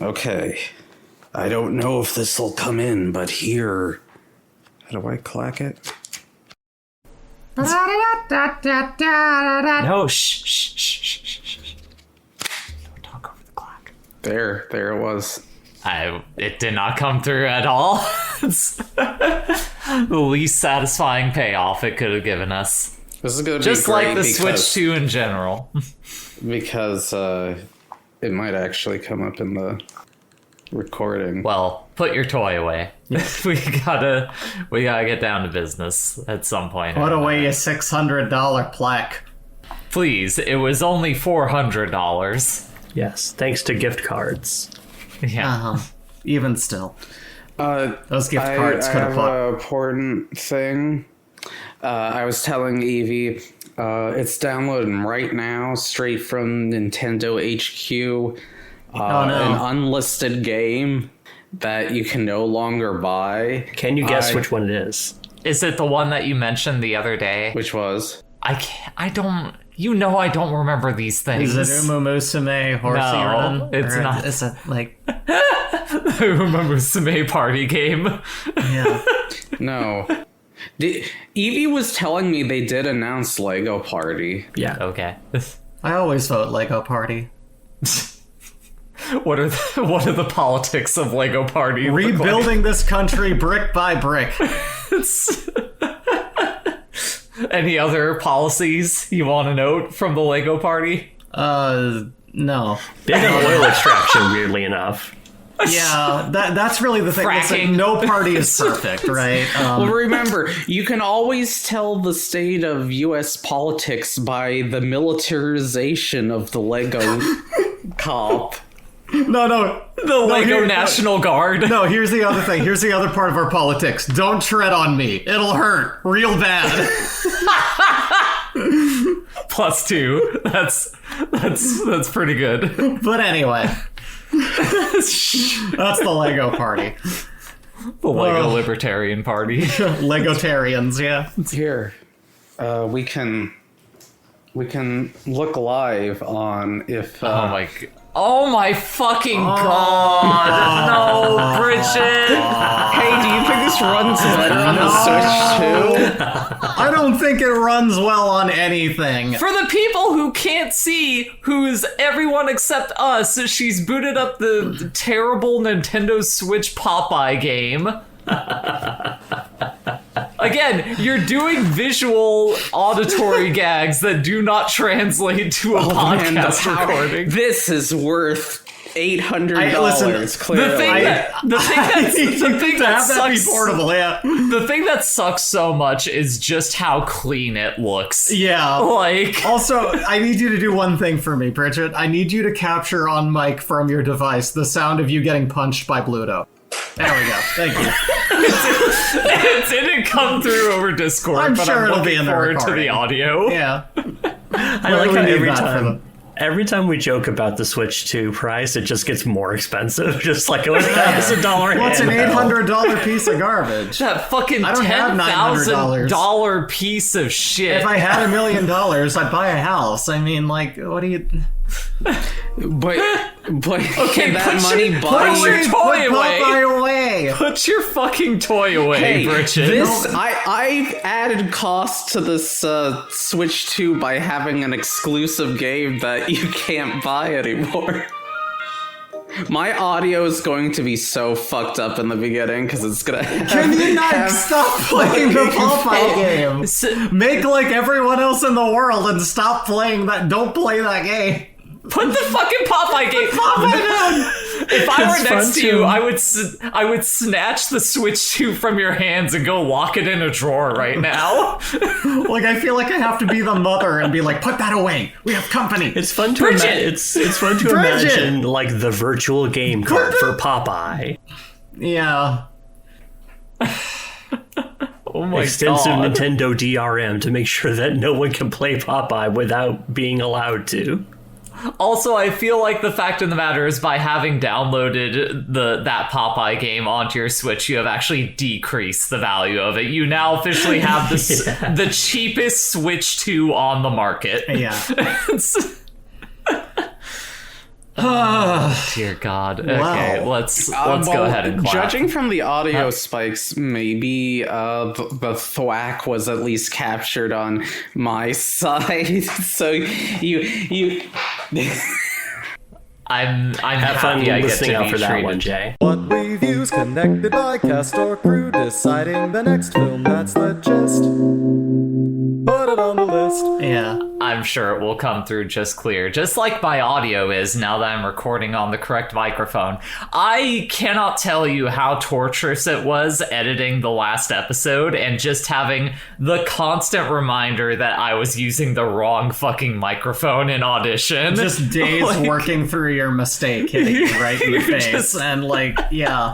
Okay. I don't know if this will come in, but here... How do I clack it? No, shh. Don't talk over the clock. There it was. It did not come through at all. It's the least satisfying payoff it could have given us. This is going to be just great like the Switch 2 in general. Because it might actually come up in the recording. Well, put your toy away. we gotta get down to business at some point. Put away a $600 plaque. Please, it was only $400. Yes, thanks to gift cards. Yeah. Even still. Those gift cards could have an important thing. I was telling Evie, it's downloading right now, straight from Nintendo HQ. An unlisted game that you can no longer buy. Can you guess which one it is? Is it the one that you mentioned the other day? Which was? I don't remember these things. Is it Umu Musume Horsey Run? No, it's not. Is it like... I remember Sume Party Game. Yeah. No. Evie was telling me they did announce Lego Party. Yeah. Okay. I always vote Lego Party. What are the politics of Lego Party? Rebuilding this country brick by brick. Any other policies you want to note from the Lego Party? No. Big on oil extraction, weirdly enough. Yeah, that's really the thing. It's like, no party is perfect, right? Well, remember, you can always tell the state of U.S. politics by the militarization of the Lego cop. No. The Lego National Guard. No, here's the other thing. Here's the other part of our politics. Don't tread on me. It'll hurt real bad. +2. That's pretty good. But anyway. That's the Lego Party. The Lego Libertarian Party. Legotarians, yeah. Here, we can look live on if. Oh my fucking god! No, Bridget! Hey, do you think this runs better on the Switch too? I don't think it runs well on anything. For the people who can't see, who's everyone except us, she's booted up the terrible Nintendo Switch Popeye game. Again, you're doing visual auditory gags that do not translate to a podcast recording. This is worth $800. Listen, clearly. The thing that sucks, be portable, yeah. The thing that sucks so much is just how clean it looks. Yeah. Like, also, I need you to do one thing for me, Bridget. I need you to capture on mic from your device the sound of you getting punched by Bluto. There we go. Thank you. It didn't come through over Discord, but sure I'm it'll be looking in the forward to the recording. audio. Yeah. I like how every time we joke about the Switch 2 price, it just gets more expensive. Just like it was $1,000. What's an $800 piece of garbage? That fucking I don't have $10,000 piece of shit. If I had $1 million, I'd buy a house. I mean, like, what do you... But okay, can that put money buy your toy Popeye away? Put your fucking toy away, Hey, Bridget. I've added cost to this Switch 2 by having an exclusive game that you can't buy anymore. My audio is going to be so fucked up in the beginning because it's gonna. Can you not stop playing the Popeye game? Make like everyone else in the world and stop playing that. Don't play that game. Put the fucking Popeye game. If I were next to you, I would snatch the Switch 2 from your hands and go lock it in a drawer right now. Like, I feel like I have to be the mother and be like, put that away. We have company. It's fun to it's fun to imagine like the virtual game card for Popeye. Yeah. Oh my Extensive god. Nintendo DRM to make sure that no one can play Popeye without being allowed to. Also, I feel like the fact of the matter is by having downloaded that Popeye game onto your Switch, you have actually decreased the value of it. You now officially have the cheapest Switch 2 on the market. Yeah. Dear God. Okay, Wow. let's go ahead and clap. Judging from the audio spikes, maybe the thwack was at least captured on my side. So you. I'm Have fun happy I get listening to out be for that treated. one, Jay. What reviews connected by cast or crew, deciding the next film, that's the gist. Put it on the list. Yeah. I'm sure it will come through just clear, just like my audio is now that I'm recording on the correct microphone. I cannot tell you how torturous it was editing the last episode and just having the constant reminder that I was using the wrong fucking microphone in audition. Just days Like, working through your mistake, hitting you right in the face. just- And like, yeah.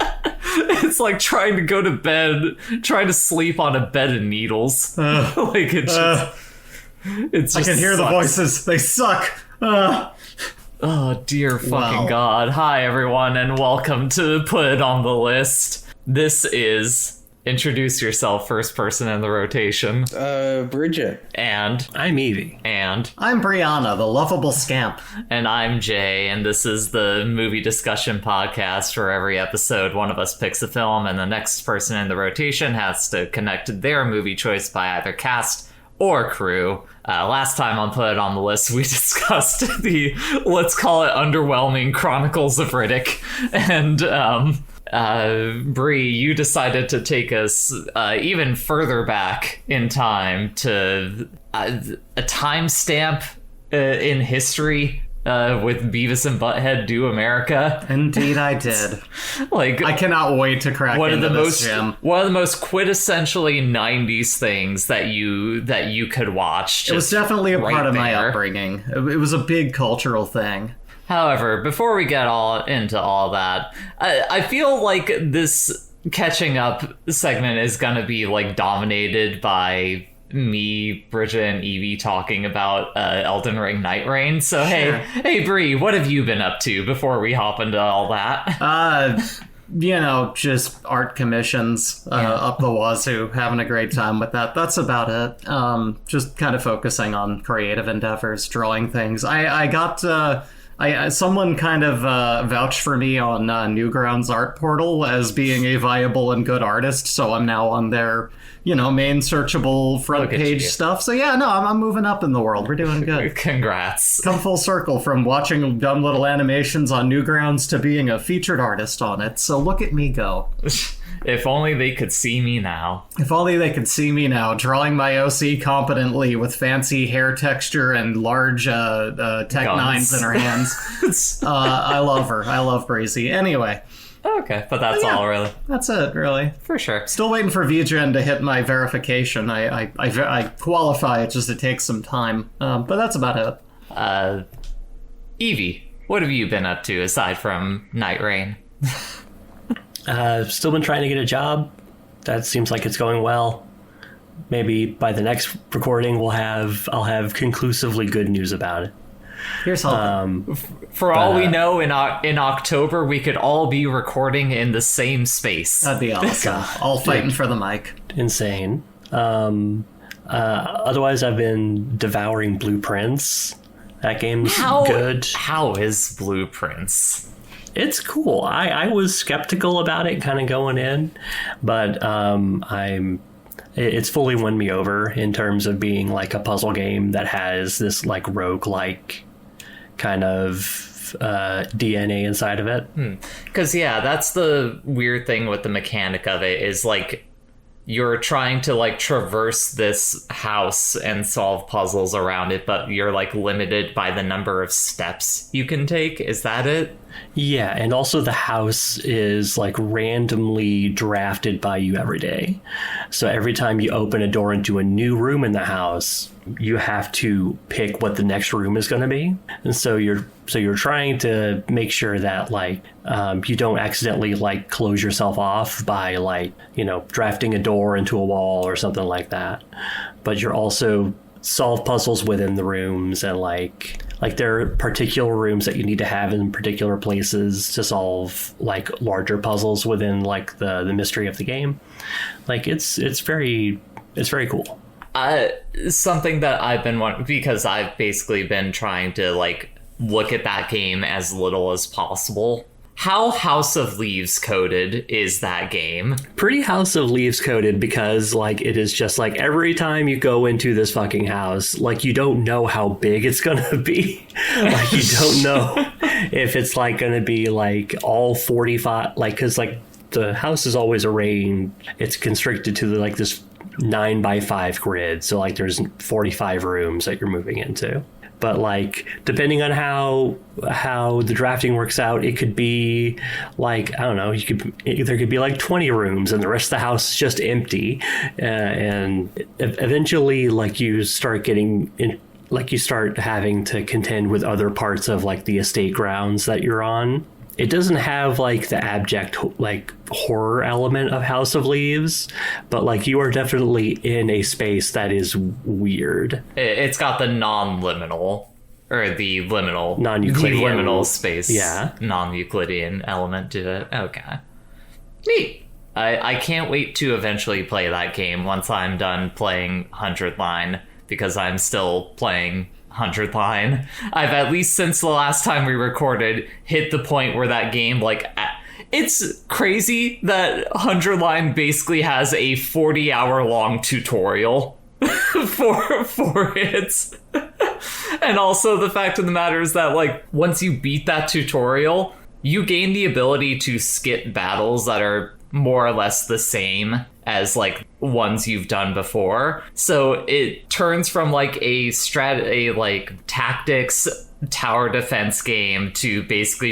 It's like trying to go to bed, trying to sleep on a bed of needles. Like it's just I can hear the sucks. voices. They suck. Oh, dear fucking Wow. God. Hi, everyone, and welcome to Put It on the List. This is Introduce Yourself, first person in the rotation. Bridget. And I'm Evie. I'm Brianna, the lovable scamp. I'm Jay, and this is the movie discussion podcast where every episode one of us picks a film and the next person in the rotation has to connect their movie choice by either cast or crew. Last time on Put It on the List, we discussed the, let's call it, underwhelming Chronicles of Riddick. And, Bree, you decided to take us even further back in time to a timestamp in history with Beavis and Butthead Do America. Indeed, I did. Like, I cannot wait to crack one of into the this, most Jim. one of the most quintessentially 90s things that you could watch. It was definitely a right part of my there. upbringing. It was a big cultural thing. However, before we get all into all that, I feel like this catching up segment is gonna be like dominated by me, Bridget, and Evie talking about Elden Ring Night Rain. So hey Bree, what have you been up to before we hop into all that? Just art commissions up the wazoo, having a great time with that. That's about it. Just kind of focusing on creative endeavors, drawing things. Someone kind of vouched for me on Newgrounds art portal as being a viable and good artist, so I'm now on their, main searchable front Look at page you. stuff. So yeah, no, I'm moving up in the world. We're doing good. Congrats. Come full circle from watching dumb little animations on Newgrounds to being a featured artist on it. So look at me go. If only they could see me now. If only they could see me now, drawing my OC competently with fancy hair texture and large Tech Guns. 9s in her hands. I love her. I love Breezy. Anyway, Okay, but that's all really. that's it, really. For sure. Still waiting for VGen to hit my verification. I qualify, it just it takes some time. But that's about it. Evie, what have you been up to aside from Night Rain? Still been trying to get a job. That seems like it's going well. Maybe by the next recording I'll have conclusively good news about it. Here's hoping. For all we know, in October, we could all be recording in the same space. That'd be awesome. All fighting for the mic. Insane. Otherwise, I've been devouring Blueprints. That game's good. How is Blueprints? It's cool. I was skeptical about it kind of going in, but it's fully won me over in terms of being like a puzzle game that has this like roguelike kind of DNA inside of it. Because, yeah, that's the weird thing with the mechanic of it is, like, you're trying to, like, traverse this house and solve puzzles around it, but you're, like, limited by the number of steps you can take. Is that it? Yeah, and also the house is like randomly drafted by you every day. So every time you open a door into a new room in the house, you have to pick what the next room is going to be. And so you're trying to make sure that like you don't accidentally like close yourself off by like, drafting a door into a wall or something like that. But you're also solve puzzles within the rooms, and like there are particular rooms that you need to have in particular places to solve like larger puzzles within like the mystery of the game. Like it's very cool. Something that I've been wanting, because I've basically been trying to like look at that game as little as possible. How House of Leaves coded is that game? Pretty House of Leaves coded, because like it is just like every time you go into this fucking house, like you don't know how big it's gonna be. Like you don't know if it's like gonna be like all 45, like, because like the house is always arranged, it's constricted to like this 9x5 grid, so like there's 45 rooms that you're moving into. But like, depending on how the drafting works out, it could be like, I don't know, there could be like 20 rooms and the rest of the house is just empty. And eventually, like, you start getting in, like you start having to contend with other parts of like the estate grounds that you're on. It doesn't have like the abject like horror element of House of Leaves, but like you are definitely in a space that is weird. It's got the non-liminal, or the liminal, non-Euclidean, liminal space, yeah, non-Euclidean element to it. Okay, neat. I can't wait to eventually play that game once I'm done playing 100 Line, because I'm still playing 100 Line. I've, at least since the last time we recorded, hit the point where that game, like, it's crazy that 100 Line basically has a 40-hour long tutorial for it. And also the fact of the matter is that, like, once you beat that tutorial, you gain the ability to skip battles that are more or less the same as like ones you've done before. So it turns from like a like tactics tower defense game to basically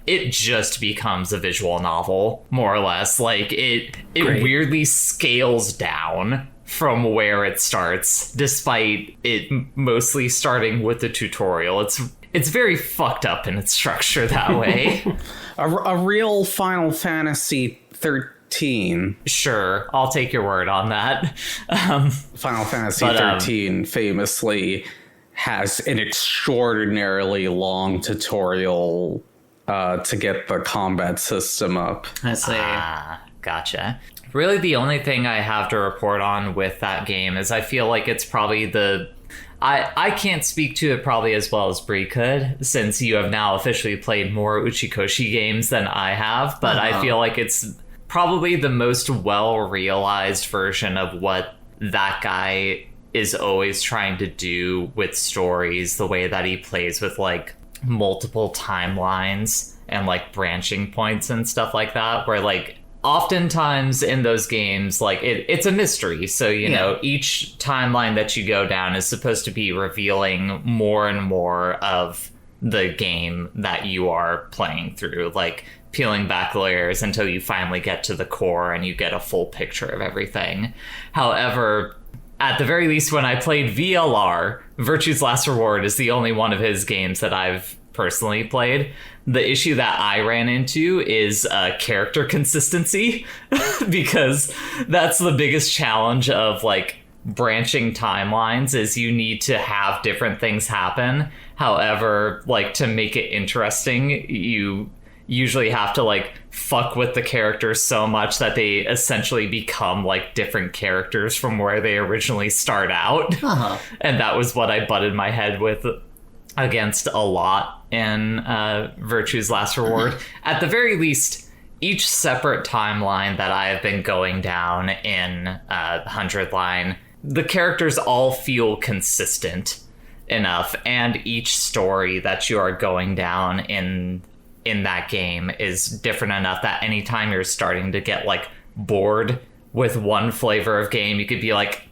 it just becomes a visual novel, more or less. Like it weirdly scales down from where it starts, despite it mostly starting with the tutorial. It's very fucked up in its structure that way. A real Final Fantasy 13. Sure, I'll take your word on that. Final Fantasy 13 famously has an extraordinarily long tutorial to get the combat system up. I see. Gotcha. Really, the only thing I have to report on with that game is I feel like it's probably I can't speak to it probably as well as Brie could, since you have now officially played more Uchikoshi games than I have, but I feel like it's probably the most well-realized version of what that guy is always trying to do with stories, the way that he plays with like multiple timelines and like branching points and stuff like that, where like oftentimes in those games, like it's a mystery. So, you know, each timeline that you go down is supposed to be revealing more and more of the game that you are playing through, like peeling back layers until you finally get to the core and you get a full picture of everything. However, at the very least, when I played VLR, Virtue's Last Reward is the only one of his games that I've personally played. The issue that I ran into is character consistency, because that's the biggest challenge of like branching timelines, is you need to have different things happen. However, like to make it interesting, you usually have to like fuck with the characters so much that they essentially become like different characters from where they originally start out. And that was what I butted my head with against a lot in Virtue's Last Reward. At the very least, each separate timeline that I have been going down in 100 Line, the characters all feel consistent enough, and each story that you are going down in that game is different enough that anytime you're starting to get like bored with one flavor of game, you could be like,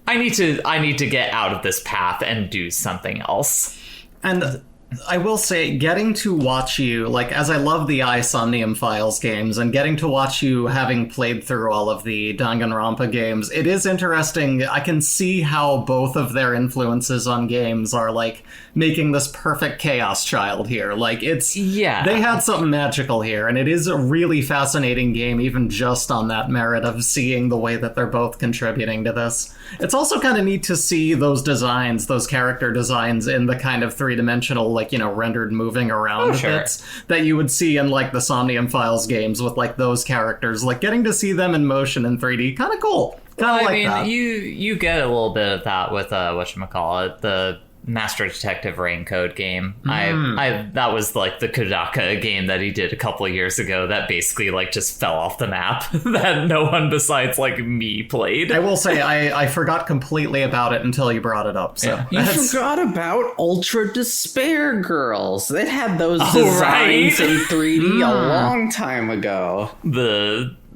I need to get out of this path and do something else. And I will say, getting to watch you, like, as I love the iSomnium Files games, and getting to watch you having played through all of the Danganronpa games, it is interesting. I can see how both of their influences on games are, like, making this perfect chaos child here. Like, it's... Yeah. They had something magical here, and it is a really fascinating game, even just on that merit of seeing the way that they're both contributing to this. It's also kind of neat to see those designs, those character designs, in the kind of three-dimensional, like, you know, rendered moving around bits that you would see in like the Somnium Files games with like those characters. Like getting to see them in motion in 3D, kind of cool. Kind of like that. You get a little bit of that with whatchamacallit, Master Detective Raincoat game. I that was like the Kodaka game that he did a couple of years ago that basically like just fell off the map that no one besides like me played. I will say I forgot completely about it until you brought it up. So You forgot about Ultra Despair Girls. They had those designs in 3D a long time ago.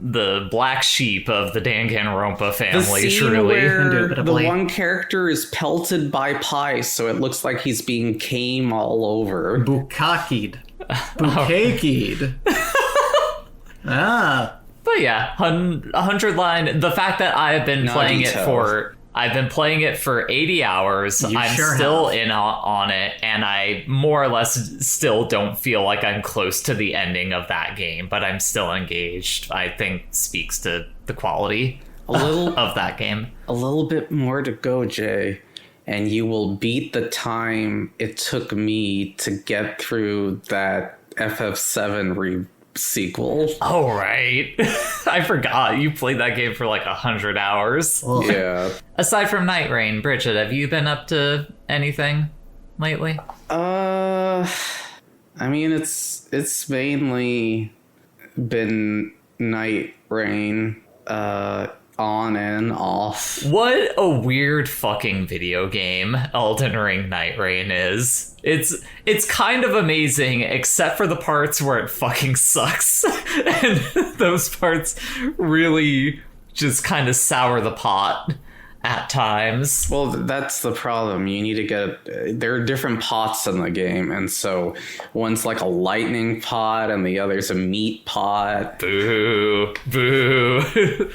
The black sheep of the Danganronpa family, The scene truly. where the one character is pelted by pie, so it looks like he's being came all over. Bukakid. Bukakid. But yeah, 100 line. The fact that I've been playing it for 80 hours. I'm still in on it, and I more or less still don't feel like I'm close to the ending of that game, but I'm still engaged. I think speaks to the quality of that game. A little bit more to go, Jay, and you will beat the time it took me to get through that FF7 sequel. Oh, right. I forgot. You played that game for like 100 hours. Yeah. Aside from Night Rain, Bridget, have you been up to anything lately? I mean, it's mainly been Night Rain, on and off. What a weird fucking video game Elden Ring Night Rain is. It's kind of amazing, except for the parts where it fucking sucks. And those parts really just kind of sour the pot at times. Well, that's the problem. You need to get... There are different pots in the game, and so one's like a lightning pot, and the other's a meat pot. Boo. Boo.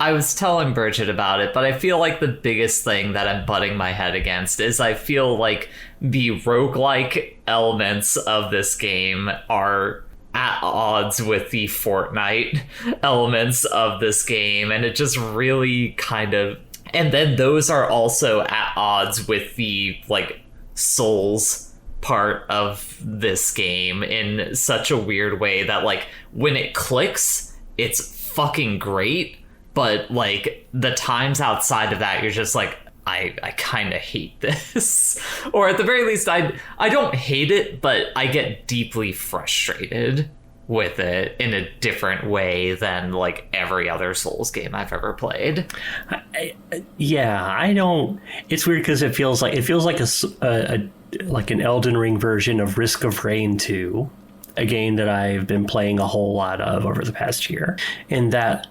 I was telling Bridget about it, but I feel like the biggest thing that I'm butting my head against is I feel like the roguelike elements of this game are at odds with the Fortnite elements of this game, and it just really kind of... And then those are also at odds with the, like, Souls part of this game in such a weird way that, like, when it clicks, it's fucking great, but like the times outside of that you're just like, I kind of hate this. Or at the very least I don't hate it, but I get deeply frustrated with it in a different way than like every other Souls game I've ever played. I don't. It's weird because it feels like a like an Elden Ring version of Risk of Rain 2, a game that I've been playing a whole lot of over the past year, and that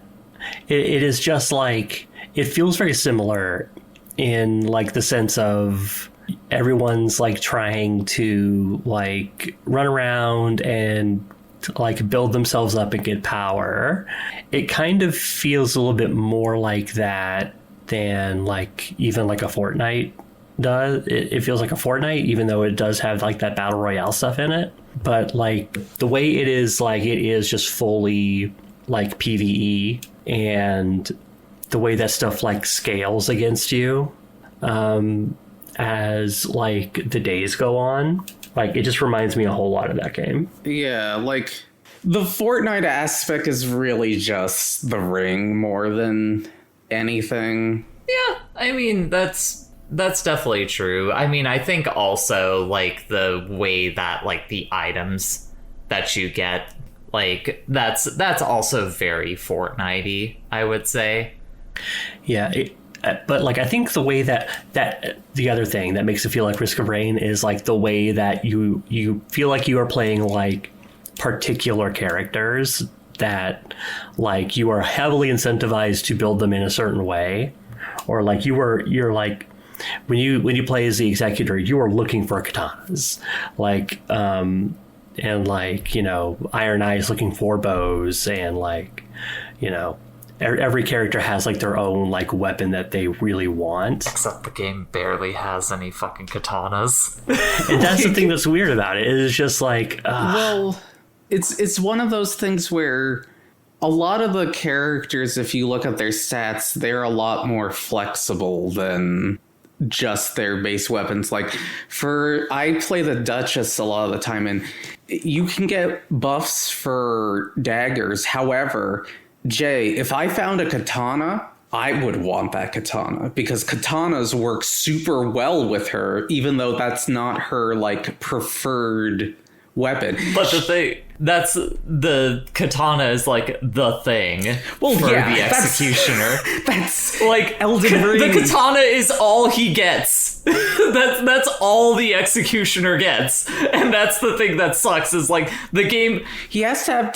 it is just like, it feels very similar in like the sense of everyone's like trying to like run around and like build themselves up and get power. It kind of feels a little bit more like that than like even like a Fortnite does. It feels like a Fortnite, even though it does have like that battle royale stuff in it. But like the way it is, like it is just fully like PvE, and the way that stuff like scales against you as like the days go on, like it just reminds me a whole lot of that game. Yeah, like the Fortnite aspect is really just the ring more than anything. Yeah, I mean that's definitely true. I mean, I think also like the way that like the items that you get, like that's also very Fortnite-y, I would say. Yeah, but like I think the way that the other thing that makes it feel like Risk of Rain is like the way that you feel like you are playing like particular characters that like you are heavily incentivized to build them in a certain way, or like you're like when you play as the Executor, you are looking for katanas, like and like, you know, Iron Eye's looking for bows, and like, you know, every character has like their own like weapon that they really want. Except the game barely has any fucking katanas. And that's the thing that's weird about it. It is just like, well, it's one of those things where a lot of the characters, if you look at their stats, they're a lot more flexible than just their base weapons. Like I play the Duchess a lot of the time, and you can get buffs for daggers. However, Jay, if I found a katana, I would want that katana, because katanas work super well with her, even though that's not her like preferred weapon. But that's the katana is like the thing for the executioner. That's like Elden Ring. The katana is all he gets. that's all the executioner gets, and that's the thing that sucks. Is like the game. He has to have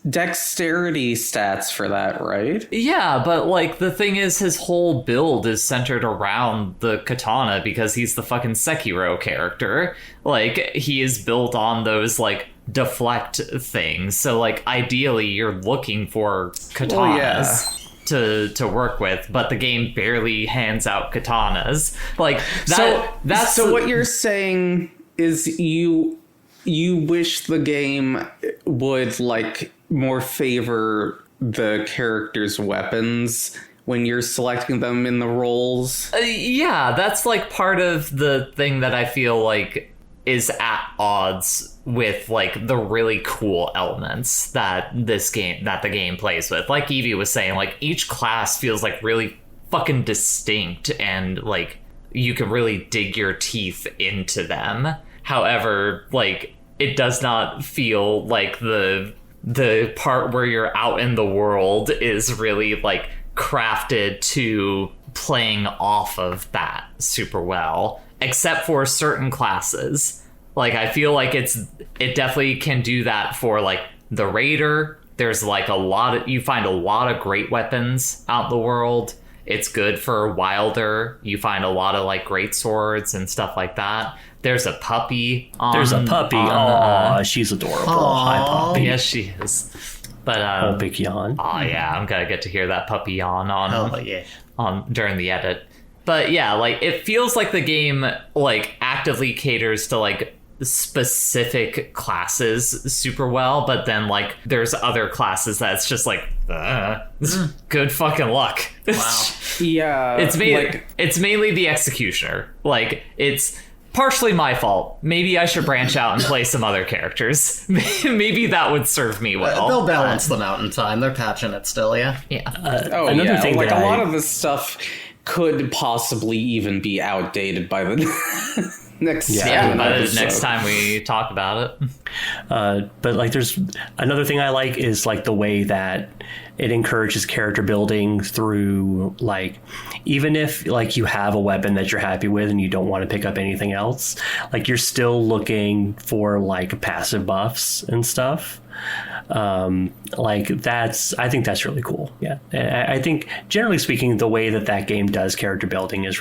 dexterity stats for that, right? Yeah, but like the thing is, his whole build is centered around the katana because he's the fucking Sekiro character. Like he is built on those like deflect things. So like ideally, you're looking for katanas. To work with, but the game barely hands out katanas. Like that. So what you're saying is you wish the game would like more favor the character's weapons when you're selecting them in the roles. Yeah, that's like part of the thing that I feel like is at odds with like the really cool elements that the game plays with. Like Evie was saying, like each class feels like really fucking distinct and like you can really dig your teeth into them. However, like it does not feel like the part where you're out in the world is really like crafted to playing off of that super well, except for certain classes. Like I feel like it definitely can do that for like the Raider. There's like you find a lot of great weapons out in the world. It's good for Wilder. You find a lot of like great swords and stuff like that. There's a puppy. Aw, she's adorable. Hi, puppy. Yes, she is. But big yawn. Oh yeah, I'm gonna get to hear that puppy yawn on during the edit. But yeah, like it feels like the game like actively caters to like specific classes super well, but then like there's other classes that's just like good fucking luck. Wow. Yeah, it's mainly the executioner. Like it's partially my fault. Maybe I should branch out and play some other characters. Maybe that would serve me well. They'll balance them out in time. They're patching it still, yeah. Another thing like a lot of this stuff could possibly even be outdated by the next next time we talk about it. But like there's another thing I like is like the way that it encourages character building through like even if like you have a weapon that you're happy with and you don't want to pick up anything else, like you're still looking for like passive buffs and stuff. I think that's really cool. Yeah, I think generally speaking, the way that game does character building is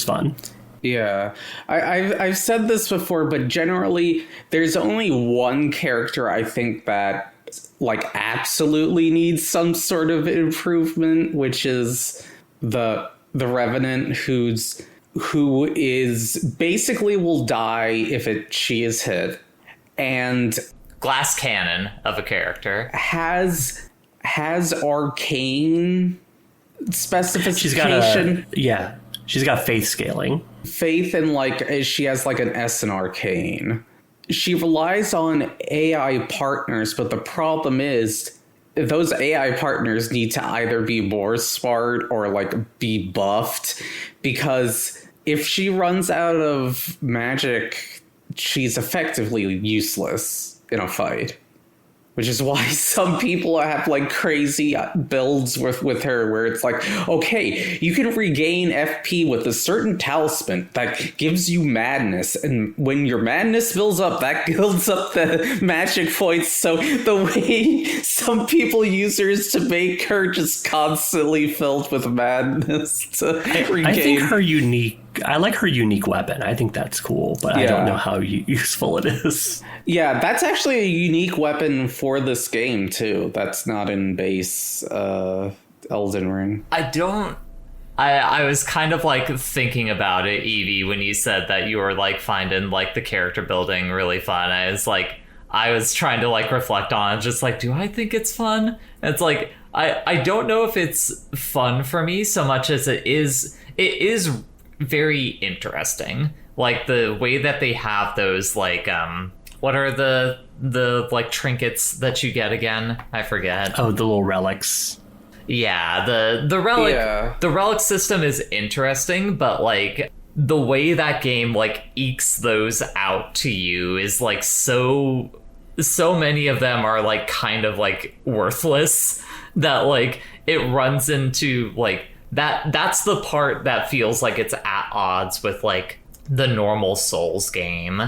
fun. Yeah, I've said this before, but generally there's only one character I think that like absolutely needs some sort of improvement, which is the Revenant, who is basically will die if she is hit, and glass cannon of a character has arcane specification. She's got faith scaling. Faith and like she has like an S in arcane. She relies on AI partners, but the problem is those AI partners need to either be more smart or like be buffed, because if she runs out of magic, she's effectively useless in a fight. Which is why some people have like crazy builds with her where it's like, okay, you can regain FP with a certain talisman that gives you madness. And when your madness builds up, that builds up the magic points. So the way some people use her is to make her just constantly filled with madness to regain. I think I like her unique weapon. I think that's cool, but I don't know how useful it is. Yeah, that's actually a unique weapon for this game, too. That's not in base Elden Ring. I was kind of like thinking about it, Evie, when you said that you were like finding like the character building really fun. I was trying to like reflect on it, just like, do I think it's fun? And it's like, I don't know if it's fun for me so much as it is very interesting. Like the way that they have those like what are the like trinkets that you get again? I forget. Oh, the little relics. Yeah, the relic system is interesting, but like the way that game like ekes those out to you is like so many of them are like kind of like worthless that like it runs into like that's the part that feels like it's at odds with like the normal Souls game,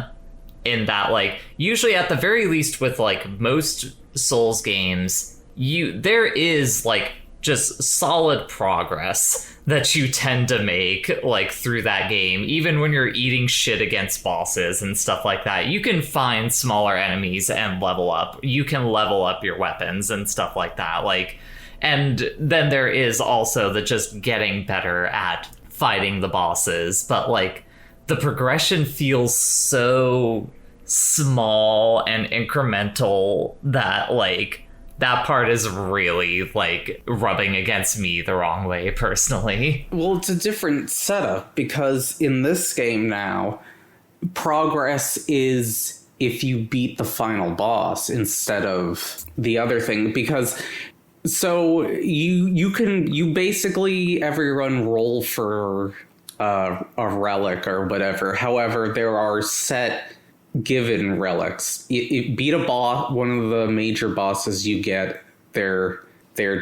in that like usually at the very least with like most Souls games there is like just solid progress that you tend to make like through that game. Even when you're eating shit against bosses and stuff like that, you can find smaller enemies and level up. You can level up your weapons and stuff like that. Like, and then there is also the just getting better at fighting the bosses, but like the progression feels so small and incremental that like that part is really like rubbing against me the wrong way personally. Well, it's a different setup because in this game now, progress is if you beat the final boss instead of the other thing. Because so you basically every run roll for a relic or whatever. However, there are set given relics. You beat a boss, one of the major bosses, you get their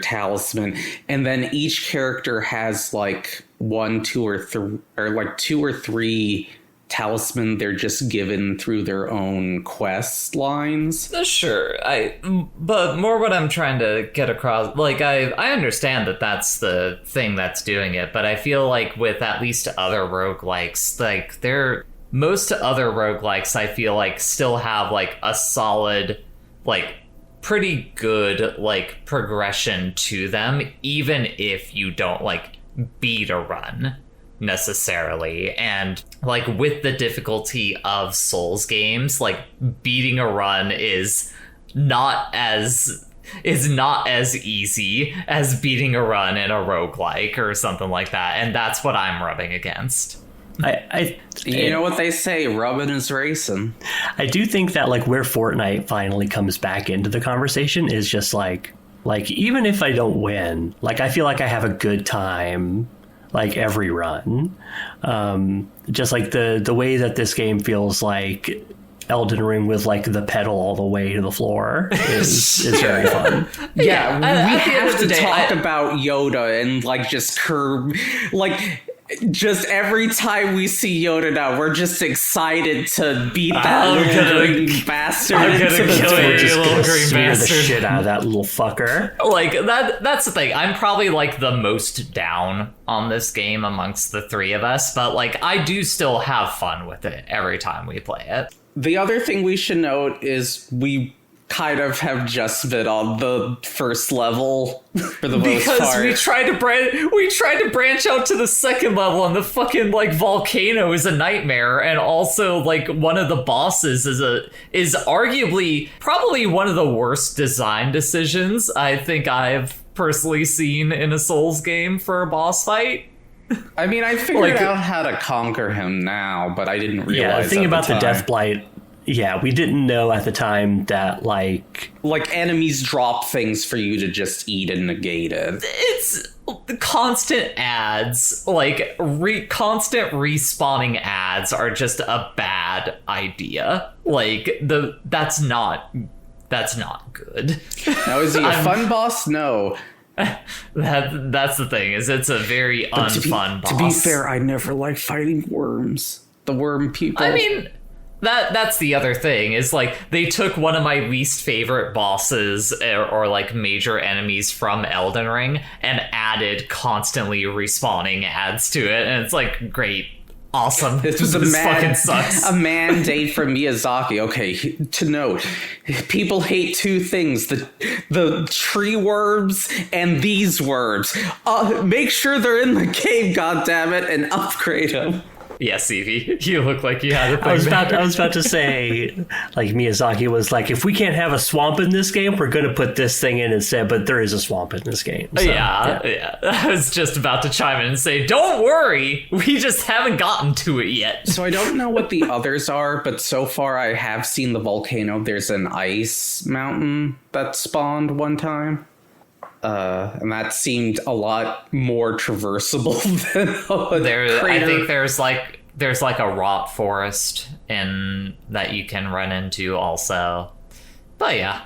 talisman, and then each character has like two or three talisman they're just given through their own quest lines. Sure, but more what I'm trying to get across, like I understand that that's the thing that's doing it, but I feel like with at least other roguelikes, like most other roguelikes, I feel like still have like a solid, like pretty good like progression to them, even if you don't like beat a run necessarily. And like with the difficulty of Souls games, like beating a run is not as easy as beating a run in a roguelike or something like that, and that's what I'm rubbing against. You know what they say, rubbing is racing. I do think that like where Fortnite finally comes back into the conversation is just like even if I don't win, like I feel like I have a good time like every run. Just like the way that this game feels like Elden Ring with like the pedal all the way to the floor is very fun. Yeah, we have to talk about Yoda and like just curb like. Just every time we see Yoda now, we're just excited to beat that little green bastard. I'm gonna kill you little green bastard. The shit out of that little fucker. Like that's the thing. I'm probably like the most down on this game amongst the three of us, but like I do still have fun with it every time we play it. The other thing we should note is we kind of have just been on the first level for the most part. Because we tried to branch out to the second level, and the fucking like volcano is a nightmare, and also like one of the bosses is arguably probably one of the worst design decisions I think I've personally seen in a Souls game for a boss fight. I mean, I figured out how to conquer him now, but I didn't realize. Yeah, the thing about the Death Blight. Yeah, we didn't know at the time that, like enemies drop things for you to just eat and negate it. It's constant ads, like constant respawning ads are just a bad idea. Like that's not good. Now, is he a fun boss? No. That's the thing, is it's a very unfun boss. To be fair, I never liked fighting worms. The worm people. I mean, that's the other thing, is like they took one of my least favorite bosses or like major enemies from Elden Ring and added constantly respawning ads to it, and it's like, great, awesome. This was fucking sucks. A mandate from Miyazaki. Okay, to note, people hate two things: the tree worms and these worms. Make sure they're in the game, goddammit, and upgrade them. Yes, Evie, you look like you had a thing. I was about to say, like, Miyazaki was like, if we can't have a swamp in this game, we're going to put this thing in instead, but there is a swamp in this game. So, yeah. I was just about to chime in and say, don't worry, we just haven't gotten to it yet. So I don't know what the others are, but so far I have seen the volcano. There's an ice mountain that spawned one time. and that seemed a lot more traversable than I think there's like a rot forest in that you can run into also. But yeah,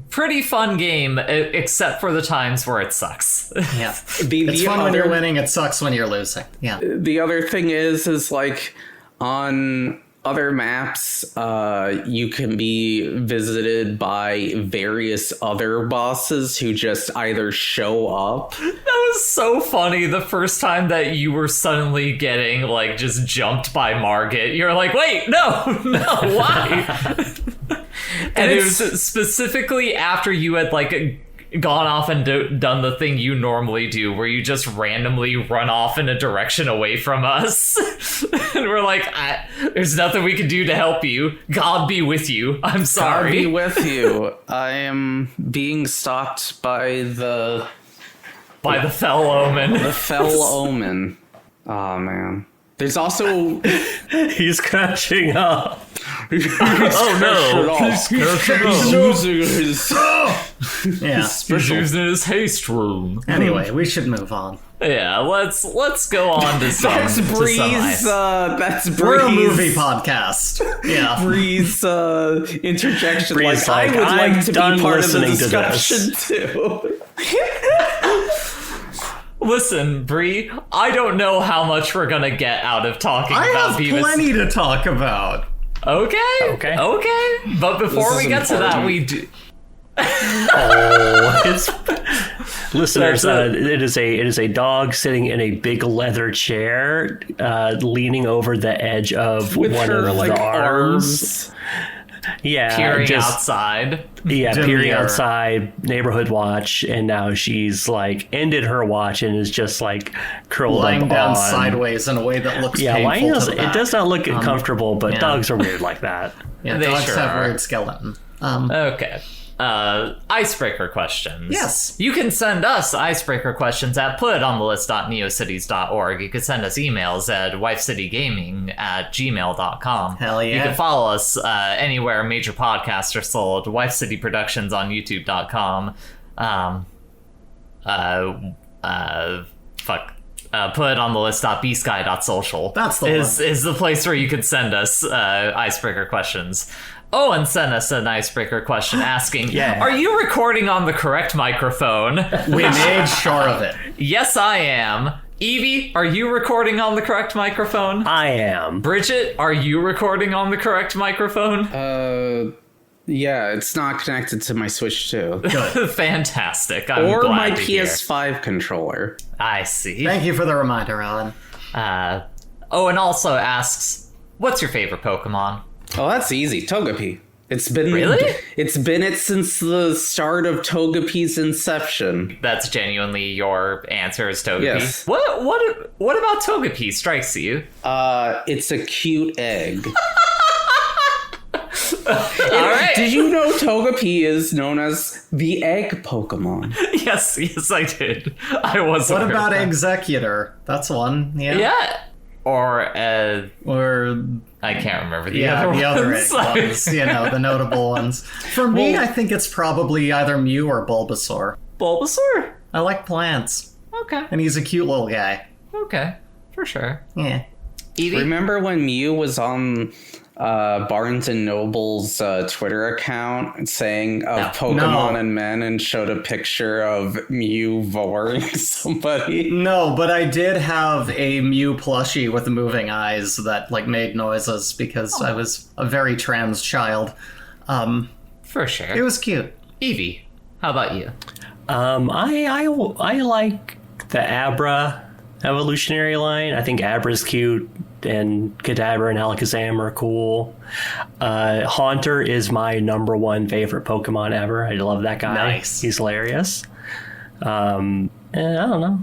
pretty fun game, except for the times where it sucks. Yeah, it's fun when you're winning. It sucks when you're losing. Yeah. The other thing is like on other maps, you can be visited by various other bosses who just either show up. That was so funny the first time that you were suddenly getting like just jumped by Margit. You're like, wait, no, why? And it was specifically after you had like gone off and done the thing you normally do, where you just randomly run off in a direction away from us. And we're like, there's nothing we can do to help you. God be with you. I'm sorry. God be with you. I am being stalked by the fell omen. The fell omen. Oh, man. There's also... He's catching up. Oh, no. He's using his... Yeah. He's using his haste room. Anyway, we should move on. Yeah, let's go on to some. That's Breeze. That's Breeze. We're a movie podcast. Yeah. Breeze interjection. Breeze, I would like to be part of the listening to discussion too. Listen, Bree, I don't know how much we're gonna get out of talking about Beavis. I have plenty to talk about. Okay. But before we get to that, we do. Listeners, it is a dog sitting in a big leather chair, leaning over the edge of With one her, of like, the arms. Yeah, peering outside. Yeah, Demure. peering outside, neighborhood watch, and now she's like ended her watch and is just like curled Lying up down on sideways in a way that looks Yeah, painful lying to does, the back. it does not look comfortable, but yeah. dogs are weird like that. Yeah, They dogs sure have are. weird skeleton. Okay. Icebreaker questions. Yes. You can send us icebreaker questions at putontheList.neocities.org. You can send us emails at wifecitygaming@gmail.com. Hell yeah. You can follow us anywhere major podcasts are sold. Wife City Productions on youtube.com. putontheList.bsky.social. That's the one. Is the place where you can send us icebreaker questions. Owen sent us an icebreaker question asking, are you recording on the correct microphone? We made sure of it. Yes, I am. Evie, are you recording on the correct microphone? I am. Bridget, are you recording on the correct microphone? Yeah, it's not connected to my Switch 2. Fantastic. I'm Or glad my to hear. PS5 controller. I see. Thank you for the reminder, Alan. Owen also asks, what's your favorite Pokemon? Oh, that's easy. Togepi. It's been Really? It's been it since the start of Togepi's inception. That's genuinely your answer is Togepi? Yes. What about Togepi strikes you? It's a cute egg. All right. Did you know Togepi is known as the egg Pokemon? Yes, I did. I was. What aware about of that. Executor? That's one. Yeah. Yeah. Or Or I can't remember the yeah, other the other ones. egg ones. You know, the notable ones. For me, I think it's probably either Mew or Bulbasaur. Bulbasaur. I like plants, Okay. and he's a cute little guy. Okay. For sure. Yeah. Evie. Remember when Mew was on Barnes and Noble's Twitter account saying of Pokemon No. and men and showed a picture of Mew voring somebody? No, but I did have a Mew plushie with moving eyes that like made noises because I was a very trans child. For sure. It was cute. Evie. How about you? I like the Abra evolutionary line. I think Abra's cute, and Kadabra and Alakazam are cool. Haunter is my number one favorite Pokemon ever. I love that guy. Nice. He's hilarious. And I don't know.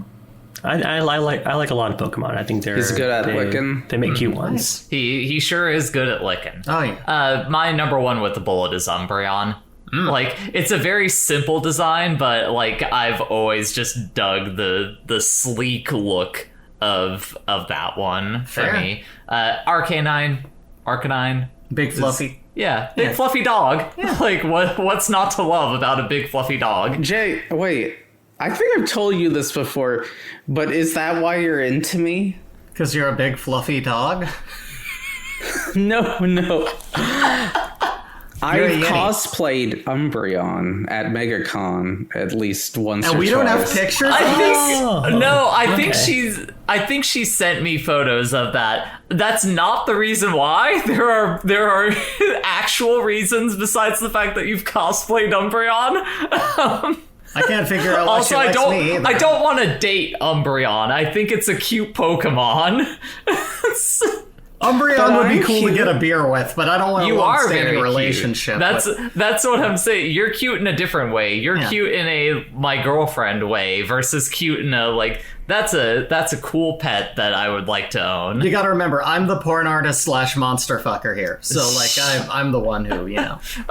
I like a lot of Pokemon. I think He's good at licking. They make cute ones. He sure is good at licking. Oh yeah. My number one with the bullet is Umbreon. Like, it's a very simple design, but like I've always just dug the sleek look of that one for Fair. me. Arcanine. Big fluffy. Yeah, big fluffy dog. Yeah. Like, what's not to love about a big fluffy dog? Jay, wait. I think I've told you this before, but is that why you're into me? Because you're a big fluffy dog? No. I've cosplayed Umbreon at MegaCon at least once or twice. And we don't have pictures I think she sent me photos of that. That's not the reason why. There are actual reasons besides the fact that you've cosplayed Umbreon. I can't figure out why also, she likes me either. I don't want to date Umbreon. I think it's a cute Pokemon. Umbreon would be cool to get a beer with, but I don't want a long-standing relationship. That's what I'm saying. You're cute in a different way. You're cute in a my girlfriend way versus cute in a like that's a cool pet that I would like to own. You got to remember, I'm the porn artist / monster fucker here, so like I'm the one who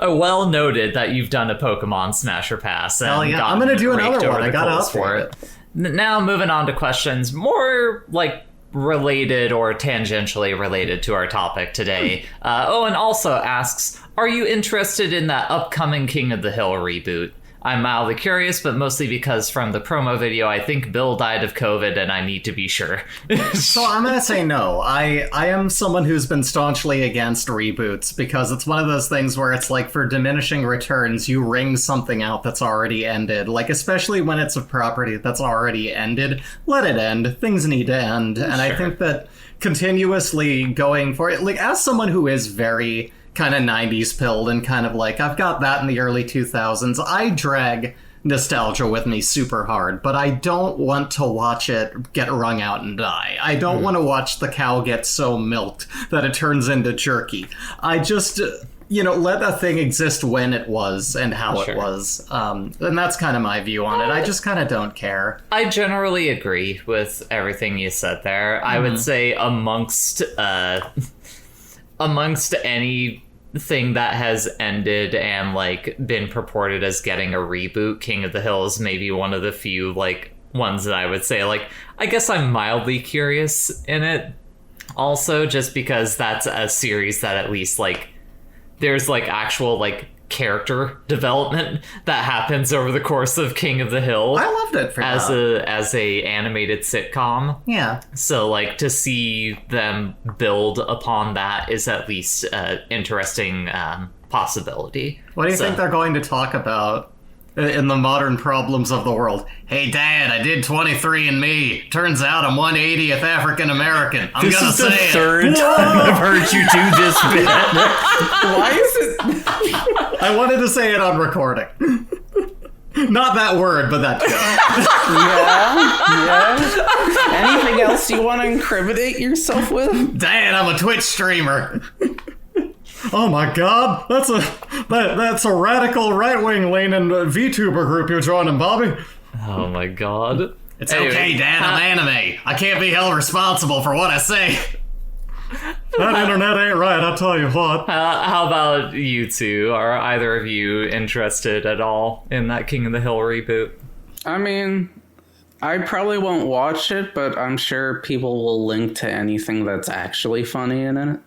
Well noted that you've done a Pokemon Smasher Pass. And I'm gonna do another one. I got up for it. Now moving on to questions more like related or tangentially related to our topic today. Owen also asks, are you interested in that upcoming King of the Hill reboot? I'm mildly curious, but mostly because from the promo video, I think Bill died of COVID and I need to be sure. So I'm going to say no. I am someone who's been staunchly against reboots because it's one of those things where it's like for diminishing returns, you wring something out that's already ended. Like, especially when it's a property that's already ended, let it end. Things need to end. And I think that continuously going for it, like as someone who is very kind of 90s pilled and kind of like, I've got that in the early 2000s. I drag nostalgia with me super hard, but I don't want to watch it get wrung out and die. I don't want to watch the cow get so milked that it turns into jerky. I just, let a thing exist when it was and how it was. And that's kind of my view on it. I just kind of don't care. I generally agree with everything you said there. I would say amongst any thing that has ended and like been purported as getting a reboot, King of the Hill is maybe one of the few like ones that I would say like I guess I'm mildly curious in it also, just because that's a series that at least like there's like actual like character development that happens over the course of King of the Hill. I loved it for as a animated sitcom. Yeah. So like to see them build upon that is at least an interesting possibility. What do you think they're going to talk about in the modern problems of the world? Hey, Dad, I did 23andMe. Turns out I'm 180th African American. I'm gonna say it. This is the third time I've heard you do this bit. Why is it? I wanted to say it on recording. Not that word, but that joke. Yeah. Anything else you want to incriminate yourself with? Dad, I'm a Twitch streamer. Oh my god, that's a radical right-wing leaning VTuber group you're joining, Bobby. Oh my god. It's okay, Dad, I'm anime. I can't be held responsible for what I say. That internet ain't right, I'll tell you what. How about you two? Are either of you interested at all in that King of the Hill reboot? I mean, I probably won't watch it, but I'm sure people will link to anything that's actually funny in it.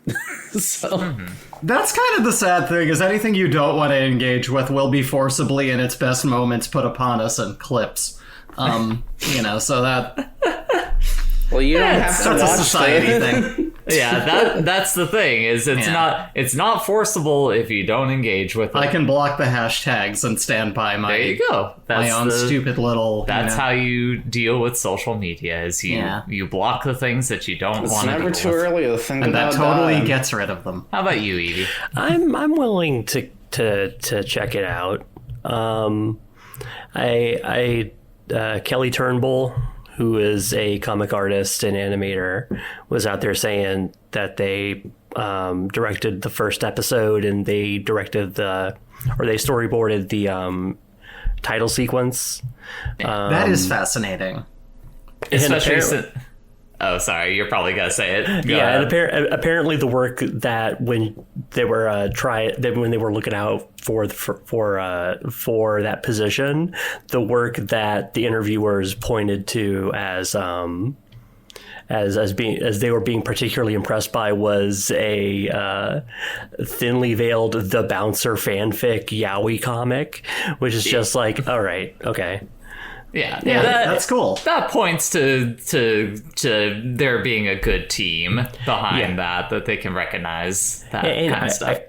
So... That's kind of the sad thing, is anything you don't want to engage with will be forcibly in its best moments put upon us in clips. So that... Well, you don't have to watch a society thing. Yeah, that's the thing, is it's not forcible if you don't engage with it. I can block the hashtags and stand by my... There you go. That's my own stupid little... That's how you deal with social media, is you block the things that you don't want to It's never too early to think and about that totally gets rid of them. How about you, Evie? I'm willing to check it out. Kelly Turnbull, who is a comic artist and animator, was out there saying that they directed the first episode and they directed they storyboarded the title sequence. That is fascinating. Especially oh, sorry, you're probably gonna say it. And apparently the work that when they were when they were looking out for that position, the work that the interviewers pointed to as as they were being particularly impressed by was a thinly veiled The Bouncer fanfic yaoi comic, which is just like, all right, okay. Yeah, that's cool. That points to there being a good team behind that they can recognize that kind of stuff.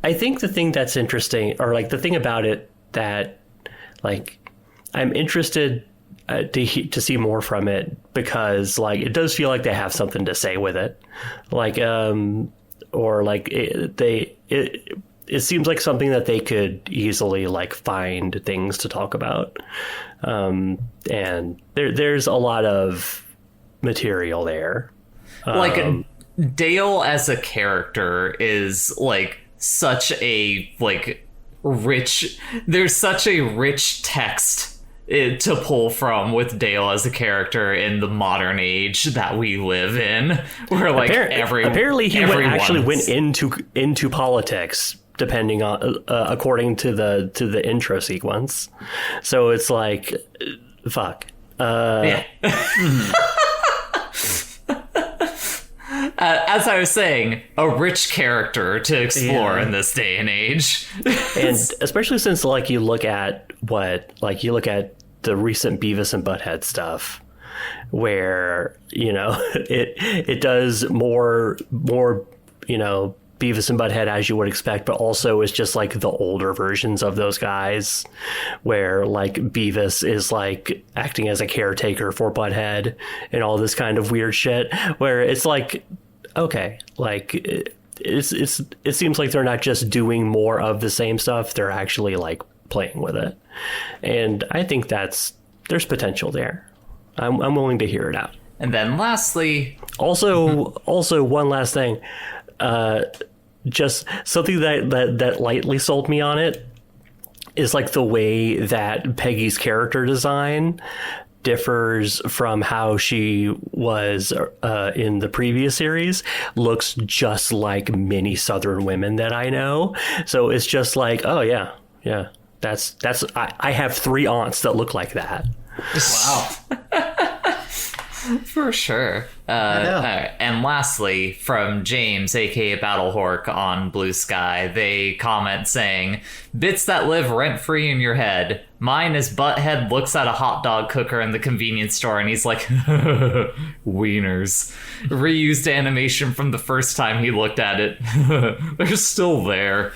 I think the thing that's interesting, or like the thing about it that like I'm interested to see more from it, because like it does feel like they have something to say with it, like or like it seems like something that they could easily like find things to talk about. And there's a lot of material there. Like Dale as a character is like such a like rich. There's such a rich text to pull from with Dale as a character in the modern age that we live in, where like apparently he actually went into politics, depending on according to the intro sequence. So it's like fuck. As I was saying, a rich character to explore in this day and age. And especially since like you look at the recent Beavis and Butthead stuff, where, you know, it does more, you know, Beavis and Butthead as you would expect, but also it's just like the older versions of those guys, where like Beavis is like acting as a caretaker for Butthead and all this kind of weird shit, where it's like, okay, like it seems like they're not just doing more of the same stuff, they're actually like playing with it. And I think there's potential there. I'm willing to hear it out. And then lastly, also one last thing, just something that lightly sold me on it is like the way that Peggy's character design differs from how she was in the previous series. Looks just like many Southern women that I know. So it's just like, oh yeah. That's I have 3 aunts that look like that. Wow. For sure. And lastly, from James, aka Battle Hork on Blue Sky, they comment saying, "Bits that live rent-free in your head. Mine is Butthead looks at a hot dog cooker in the convenience store and he's like, wieners. Reused animation from the first time he looked at it. They're still there."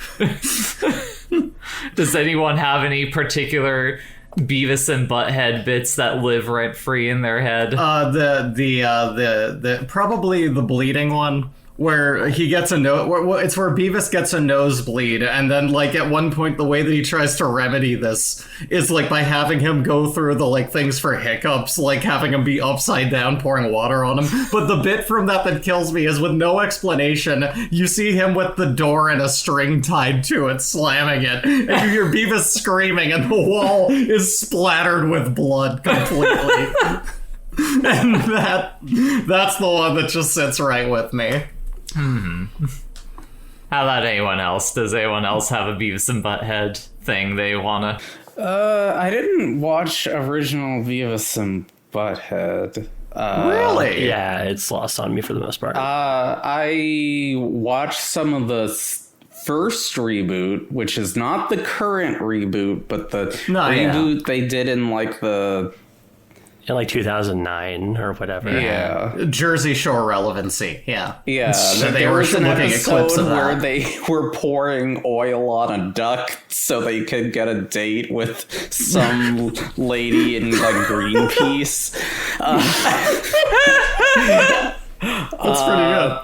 Does anyone have any particular Beavis and Butthead bits that live rent free in their head? The probably the bleeding one, where he gets it's where Beavis gets a nosebleed, and then like at one point the way that he tries to remedy this is like by having him go through the like things for hiccups, like having him be upside down pouring water on him. But the bit from that kills me is with no explanation, you see him with the door and a string tied to it slamming it, and you hear Beavis screaming and the wall is splattered with blood completely. And that's the one that just sits right with me. How about anyone else? Does anyone else have a Beavis and Butthead thing they wanna? I didn't watch original Beavis and Butthead. Really? Yeah, it's lost on me for the most part. I watched some of the first reboot, which is not the current reboot, but the reboot they did in like in like 2009 or whatever. Yeah. Jersey Shore relevancy. Yeah. Yeah. So there was an episode where they were pouring oil on a duck so they could get a date with some lady in like Greenpeace. That's pretty good.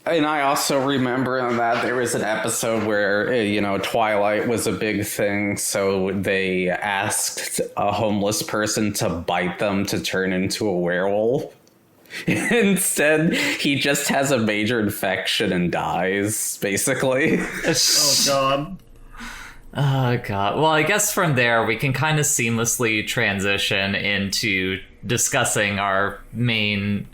And I also remember on that there was an episode where, you know, Twilight was a big thing, so they asked a homeless person to bite them to turn into a werewolf. Instead, he just has a major infection and dies, basically. Oh, God. Oh, God. Well, I guess from there we can kind of seamlessly transition into discussing our main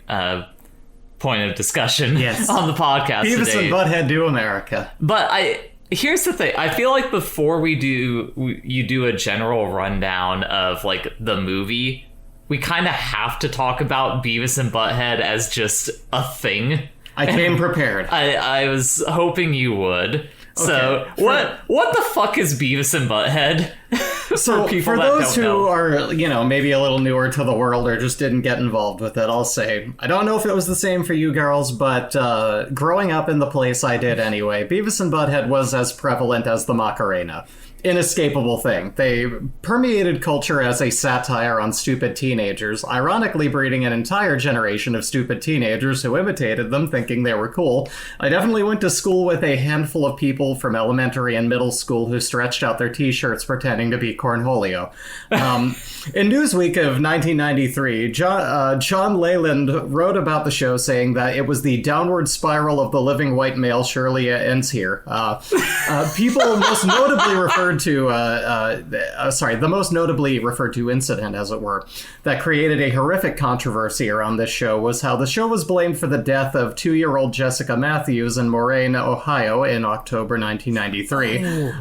point of discussion on the podcast Beavis today. and Butthead do America. But here's the thing. I feel like before you do a general rundown of like the movie, we kind of have to talk about Beavis and Butthead as just a thing. I came prepared. I was hoping you would. So, what the fuck is Beavis and Butthead? So, for those who are, maybe a little newer to the world or just didn't get involved with it, I'll say, I don't know if it was the same for you girls, but growing up in the place I did anyway, Beavis and Butthead was as prevalent as the Macarena. Inescapable thing. They permeated culture as a satire on stupid teenagers, ironically breeding an entire generation of stupid teenagers who imitated them, thinking they were cool. I definitely went to school with a handful of people from elementary and middle school who stretched out their t-shirts pretending to be Cornholio. In Newsweek of 1993, John Leyland wrote about the show, saying that it was the downward spiral of the living white male. Surely it ends here. People most notably referred to, the most notably referred to incident, as it were, that created a horrific controversy around this show was how the show was blamed for the death of 2-year-old Jessica Matthews in Moraine, Ohio in October 1993.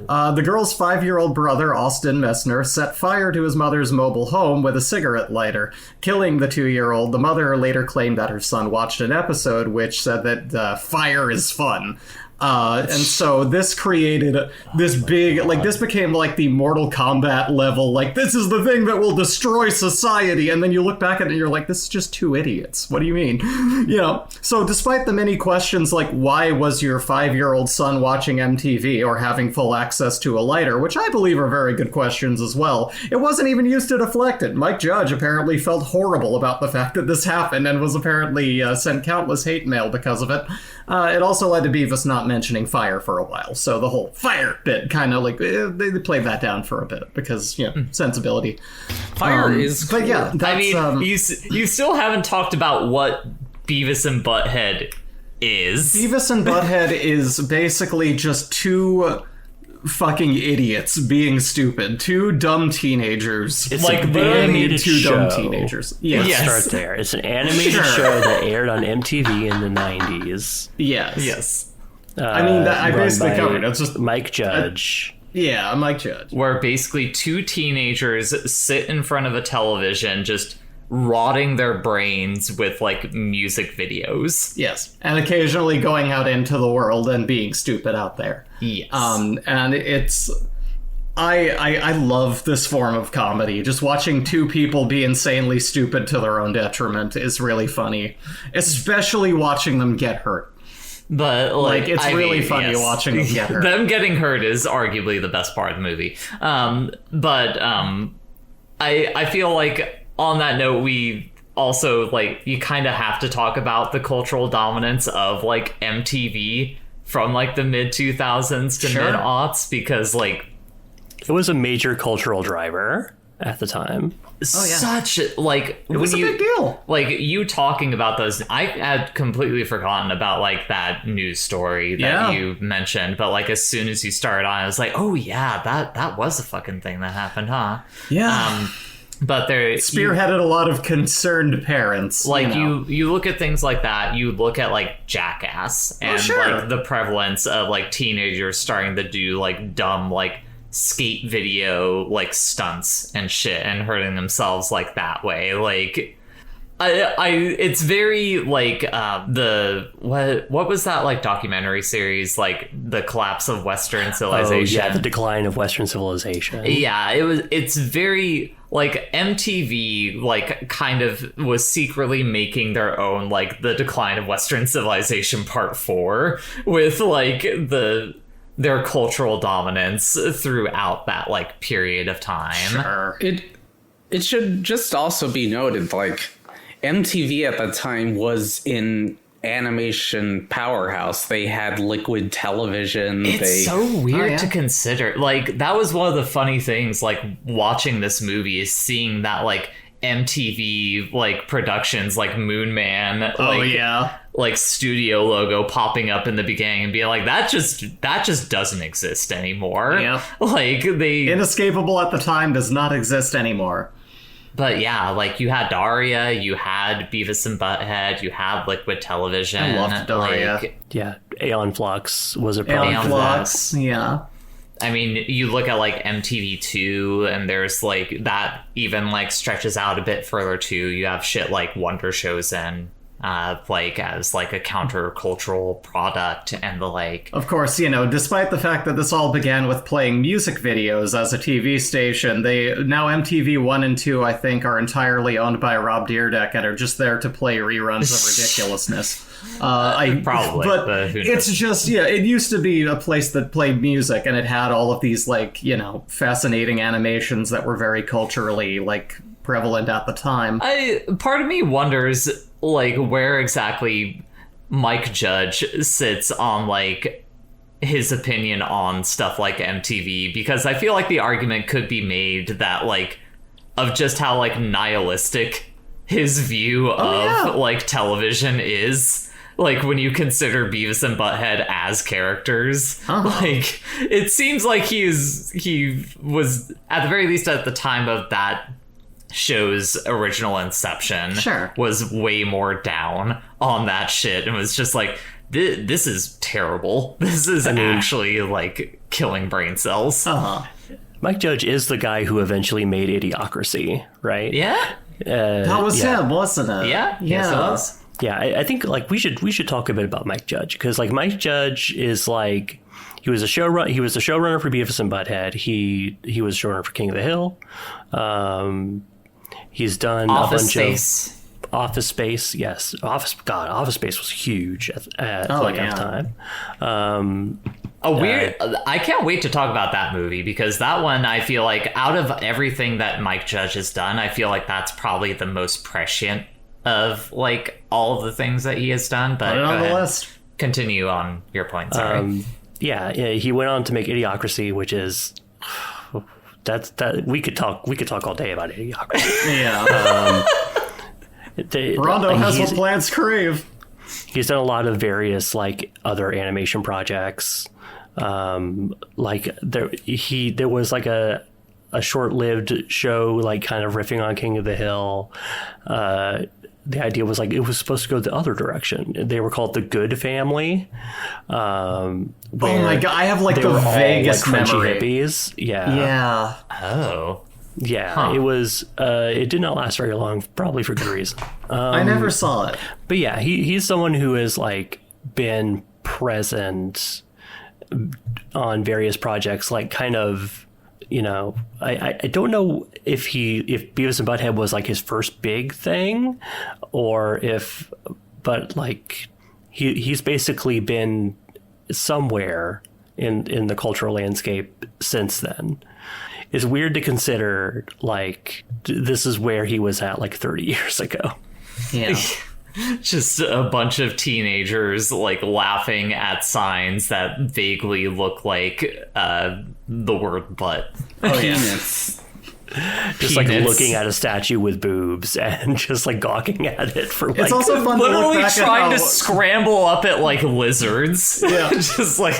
The girl's 5-year-old brother, Austin Messner, set fire to his mother's mobile home with a cigarette lighter, killing the 2-year-old. The mother later claimed that her son watched an episode which said that fire is fun. And so this created this big, this became like the Mortal Kombat level, this is the thing that will destroy society. And then you look back at it and you're like, this is just two idiots. What do you mean? So despite the many questions like, why was your 5-year-old son watching MTV or having full access to a lighter, which I believe are very good questions as well, it wasn't even used to deflect it. Mike Judge apparently felt horrible about the fact that this happened and was apparently sent countless hate mail because of it. It also led to Beavis not mentioning fire for a while, so the whole fire bit kind of they played that down for a bit because sensibility. Fire is cool. But yeah, that's, you still haven't talked about what Beavis and Butthead is. Beavis and Butthead is basically just two fucking idiots being stupid. Two dumb teenagers. It's like the animated two show. dumb teenagers. Let's Yes. start there. It's an animated show that aired on MTV in the 90s. Yes. I mean, I basically covered it. It's just Mike Judge. Mike Judge. Where basically two teenagers sit in front of a television just rotting their brains with music videos. Yes. And occasionally going out into the world and being stupid out there. Yes. And it's... I love this form of comedy. Just watching two people be insanely stupid to their own detriment is really funny. Especially watching them get hurt. But it's really funny watching them get hurt. Them getting hurt is arguably the best part of the movie. I feel like on that note, we also you kind of have to talk about the cultural dominance of MTV from the mid 2000s to mid aughts, because it was a major cultural driver at the time. Such it was a big deal. You talking about those, I had completely forgotten about that news story that you mentioned, but as soon as you started on, I was like, oh yeah, that was a fucking thing that happened, huh? Yeah. But there spearheaded a lot of concerned parents. You look at things like that, you look at Jackass and the prevalence of teenagers starting to do dumb skate video stunts and shit and hurting themselves that way. It's very the what was that documentary series, the collapse of Western civilization? Oh, yeah, the decline of Western civilization. Yeah, it's very MTV kind of was secretly making their own the decline of Western civilization part 4 with their cultural dominance throughout that period of time. Sure. It should just also be noted MTV at the time was in animation powerhouse. They had liquid television. It's so weird to consider. That was one of the funny things watching this movie is seeing that MTV productions Moon Man studio logo popping up in the beginning and being that just doesn't exist anymore. Yeah. They Inescapable at the time does not exist anymore. But yeah, you had Daria, you had Beavis and Butthead, you had Liquid Television. I loved Daria. Yeah, Aeon Flux was a problem. Aeon Flux, yeah. I mean, you look at like MTV2, and there's like that even like stretches out a bit further too. You have shit like Wonder Shows and like as like a countercultural product and the like. Of course, despite the fact that this all began with playing music videos as a TV station, they now MTV 1 and 2, I think, are entirely owned by Rob Dyrdek and are just there to play reruns of ridiculousness. Probably, but who knows? it's just, it used to be a place that played music, and it had all of these like, fascinating animations that were very culturally like prevalent at the time. Part of me wonders like where exactly Mike Judge sits on like his opinion on stuff like MTV, because I feel like the argument could be made that like of just how like nihilistic his view of like television is. Like when you consider Beavis and Butthead as characters, like it seems like he was at the very least at the time of that show's original inception, was way more down on that shit and was just like, this is terrible. This is actually like killing brain cells. Mike Judge is the guy who eventually made Idiocracy, right? Yeah. That was him, wasn't it? Yeah. Yes, it was. Yeah, I think like we should talk a bit about Mike Judge, because like Mike Judge is like he was the showrunner for Beavis and Butthead. He was showrunner for King of the Hill. He's done Office a bunch Space. of Office Space. Yes, Office Space was huge at the time. I can't wait to talk about that movie, because that one, I feel like out of everything that Mike Judge has done, I feel like that's probably the most prescient of like all of the things that he has done. But put it on the list. Continue on your point. Sorry. Yeah, he went on to make Idiocracy, which is that we could talk all day about Idiocracy. Yeah. Rondo has what plants crave. He's done a lot of various like other animation projects. Like there was like a short-lived show like kind of riffing on King of the Hill. The idea was like it was supposed to go the other direction. They were called the Good Family. Oh my god, I have like the vaguest memory. Hippies. Yeah. Yeah. Oh. Yeah. Huh. It was. It did not last very long, probably for good reason. I never saw it. But yeah, he's someone who has like been present on various projects, like kind of. I don't know if Beavis and Butthead was like his first big thing, but like he's basically been somewhere in the cultural landscape since then. It's weird to consider like this is where he was at like 30 years ago. Yeah. Just a bunch of teenagers like laughing at signs that vaguely look like the word butt. Oh, yeah. Just like looking at a statue with boobs and just like gawking at it for like. It's also fun to literally look back trying at to scramble up at like lizards. Yeah. Just like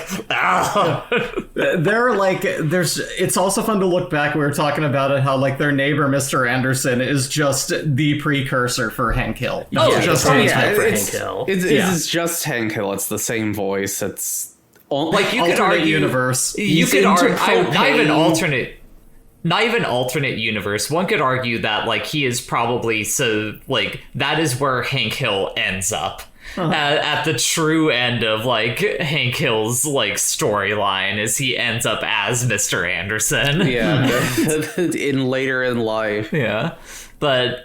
it's also fun to look back. We were talking about it, how like their neighbor Mr. Anderson is just the precursor for Hank Hill. It's just Hank Hill. It's the same voice. It's like you could argue universe. You could argue not even alternate universe. One could argue that like he is probably that is where Hank Hill ends up. At the true end of like Hank Hill's like storyline, is he ends up as Mr. Anderson. Yeah, later in life. Yeah, but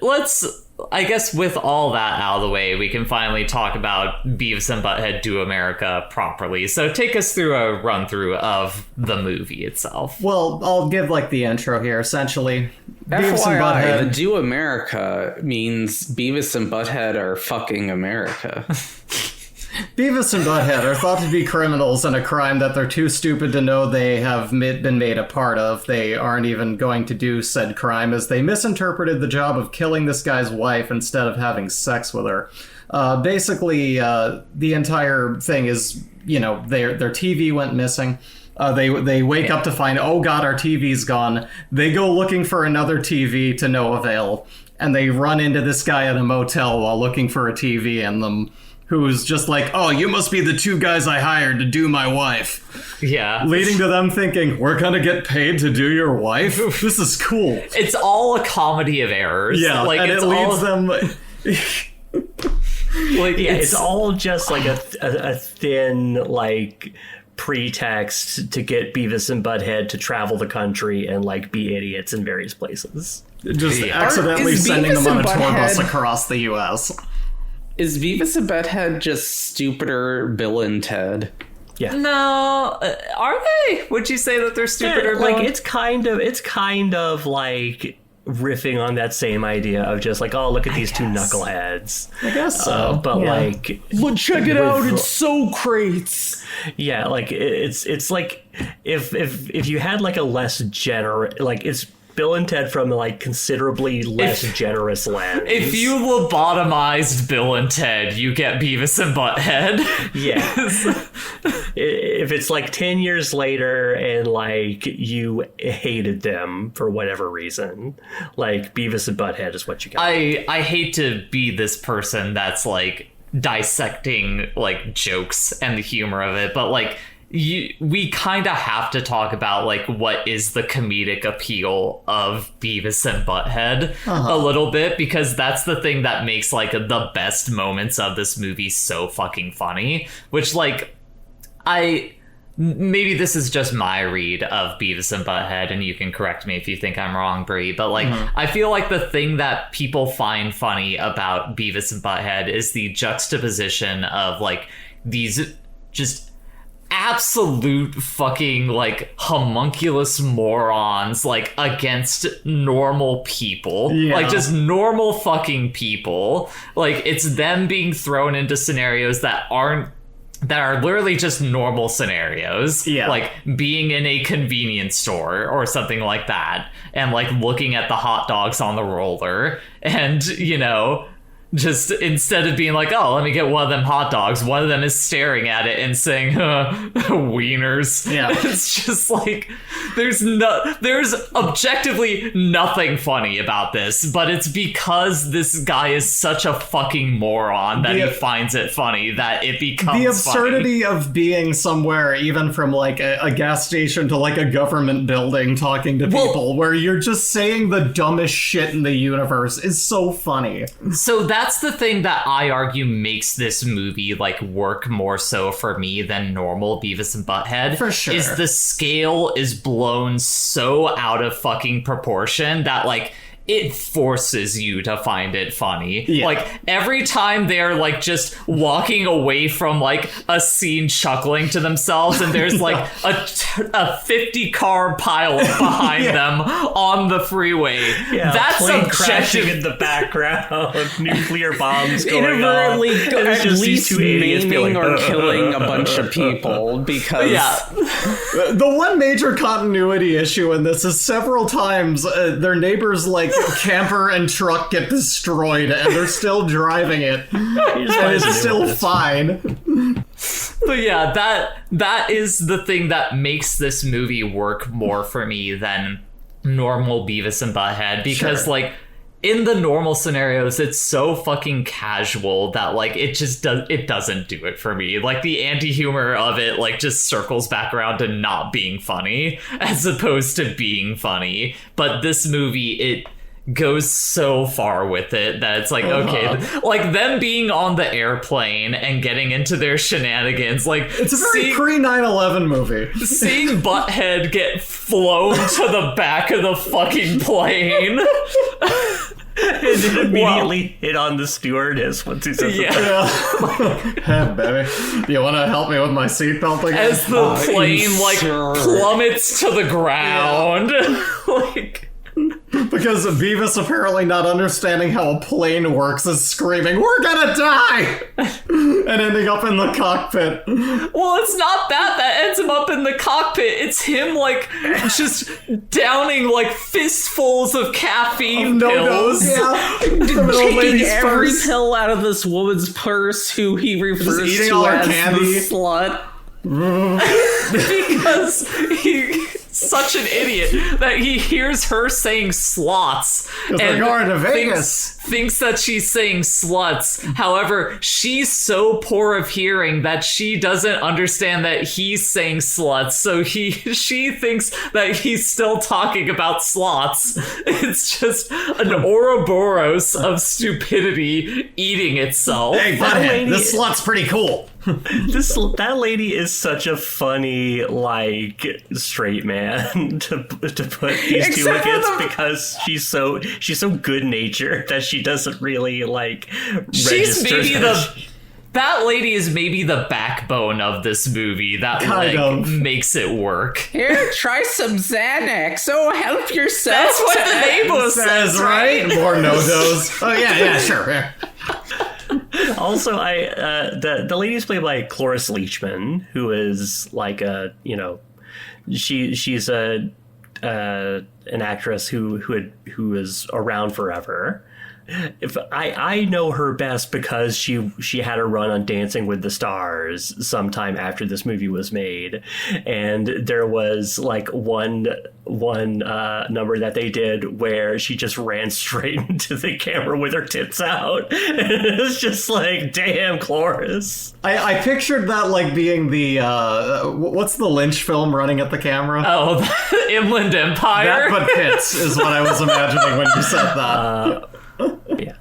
I guess with all that out of the way, we can finally talk about Beavis and Butthead Do America properly. So take us through a run through of the movie itself. Well, I'll give like the intro here. Essentially, Beavis and FYI, Butthead. the Do America means Beavis and Butthead are fucking America. Beavis and Butthead are thought to be criminals in a crime that they're too stupid to know they have been made a part of. They aren't even going to do said crime, as they misinterpreted the job of killing this guy's wife instead of having sex with her. Basically, the entire thing is, their TV went missing. They wake up to find, oh god, our TV's gone. They go looking for another TV to no avail, and they run into this guy at a motel while looking for a TV, and who's just like, oh, you must be the two guys I hired to do my wife. Yeah. Leading to them thinking, we're gonna get paid to do your wife? This is cool. It's all a comedy of errors. Yeah, like, and it's it leads all, them... like, It's all just like a thin, like, pretext to get Beavis and Butthead to travel the country and, like, be idiots in various places. Just accidentally Is sending Beavis them on a and tour bus Butthead- across the U.S. Is Beavis and Butthead just stupider Bill and Ted? Yeah. no, are they? Would you say that they're stupider? Like, Bill? it's kind of like riffing on that same idea of just like, oh, look at these two knuckleheads. I guess so. But like, Look, check it out, it's so great. yeah, like it's like if you had like a less generous, like it's Bill and Ted from a like considerably less generous lens. If you lobotomized Bill and Ted, you get Beavis and Butthead. Yes. If it's like 10 years later and like you hated them for whatever reason, like Beavis and Butthead is what you got. I hate to be this person that's like dissecting like jokes and the humor of it, but like we kind of have to talk about like what is the comedic appeal of Beavis and Butthead a little bit, because that's the thing that makes like the best moments of this movie so fucking funny, which like maybe this is just my read of Beavis and Butthead, and you can correct me if you think I'm wrong, Brie, but like I feel like the thing that people find funny about Beavis and Butthead is the juxtaposition of like these just absolute fucking like homunculus morons like against normal people. Like just normal fucking people. Like it's them being thrown into scenarios that are literally just normal scenarios. Like being in a convenience store or something like that, and like looking at the hot dogs on the roller, and you know, just instead of being like, oh, let me get one of them hot dogs, one of them is staring at it and saying, wieners. Yeah. It's just like, there's objectively nothing funny about this, but it's because this guy is such a fucking moron that he finds it funny that it becomes the absurdity funny. Of being somewhere, even from like a gas station to like a government building talking to people, where you're just saying the dumbest shit in the universe is so funny. So that's the thing that I argue makes this movie like work more so for me than normal Beavis and Butthead. For sure. Is the scale is blown so out of fucking proportion that like it forces you to find it funny. Like every time they're like just walking away from like a scene chuckling to themselves, and there's like a 50 car pile behind them on the freeway. That's crashing in the background, nuclear bombs going off. At least maiming or killing a bunch of people, because the one major continuity issue in this is several times their neighbors like camper and truck get destroyed and they're still driving it and it's still fine. But yeah, that is the thing that makes this movie work more for me than normal Beavis and Butthead, because like in the normal scenarios it's so fucking casual that like it doesn't do it for me. Like the anti-humor of it like just circles back around to not being funny as opposed to being funny. But this movie, it goes so far with it that it's like, okay, like them being on the airplane and getting into their shenanigans, like it's a very pre-9/11 movie. Seeing Butthead get flown to the back of the fucking plane and then immediately hit on the stewardess once he says Hey, baby, do you want to help me with my seatbelt again? As the plane like plummets to the ground. Like, because Beavis, apparently not understanding how a plane works, is screaming, "We're gonna die!" and ending up in the cockpit. Well, it's not that ends him up in the cockpit. It's him, like, just downing, like, fistfuls of caffeine pills. Taking every pill out of this woman's purse, who he refers to all her as candy. the slut. Because such an idiot that he hears her saying slots and they're going to Vegas. Thinks that she's saying sluts. However, she's so poor of hearing that she doesn't understand that he's saying sluts, so she thinks that he's still talking about slots. It's just an Ouroboros of stupidity eating itself. Hey, buddy, this slut's pretty cool. That lady is such a funny, like, straight man to put these two against because she's so good natured that she doesn't really like register. That lady is maybe the backbone of this movie that makes it work. Here, try some Xanax. Oh, help yourself. That's what the neighbor says, right? More no-dos. Oh yeah, sure. Yeah. Also, the lady is played by Cloris Leachman, who is like she's an actress who is around forever. If I know her best because she had a run on Dancing with the Stars sometime after this movie was made, and there was like one number that they did where she just ran straight into the camera with her tits out. And it was just like, damn, Cloris. I pictured that like being the what's the Lynch film running at the camera? Oh, the Inland Empire. That but tits is what I was imagining when you said that. Yeah.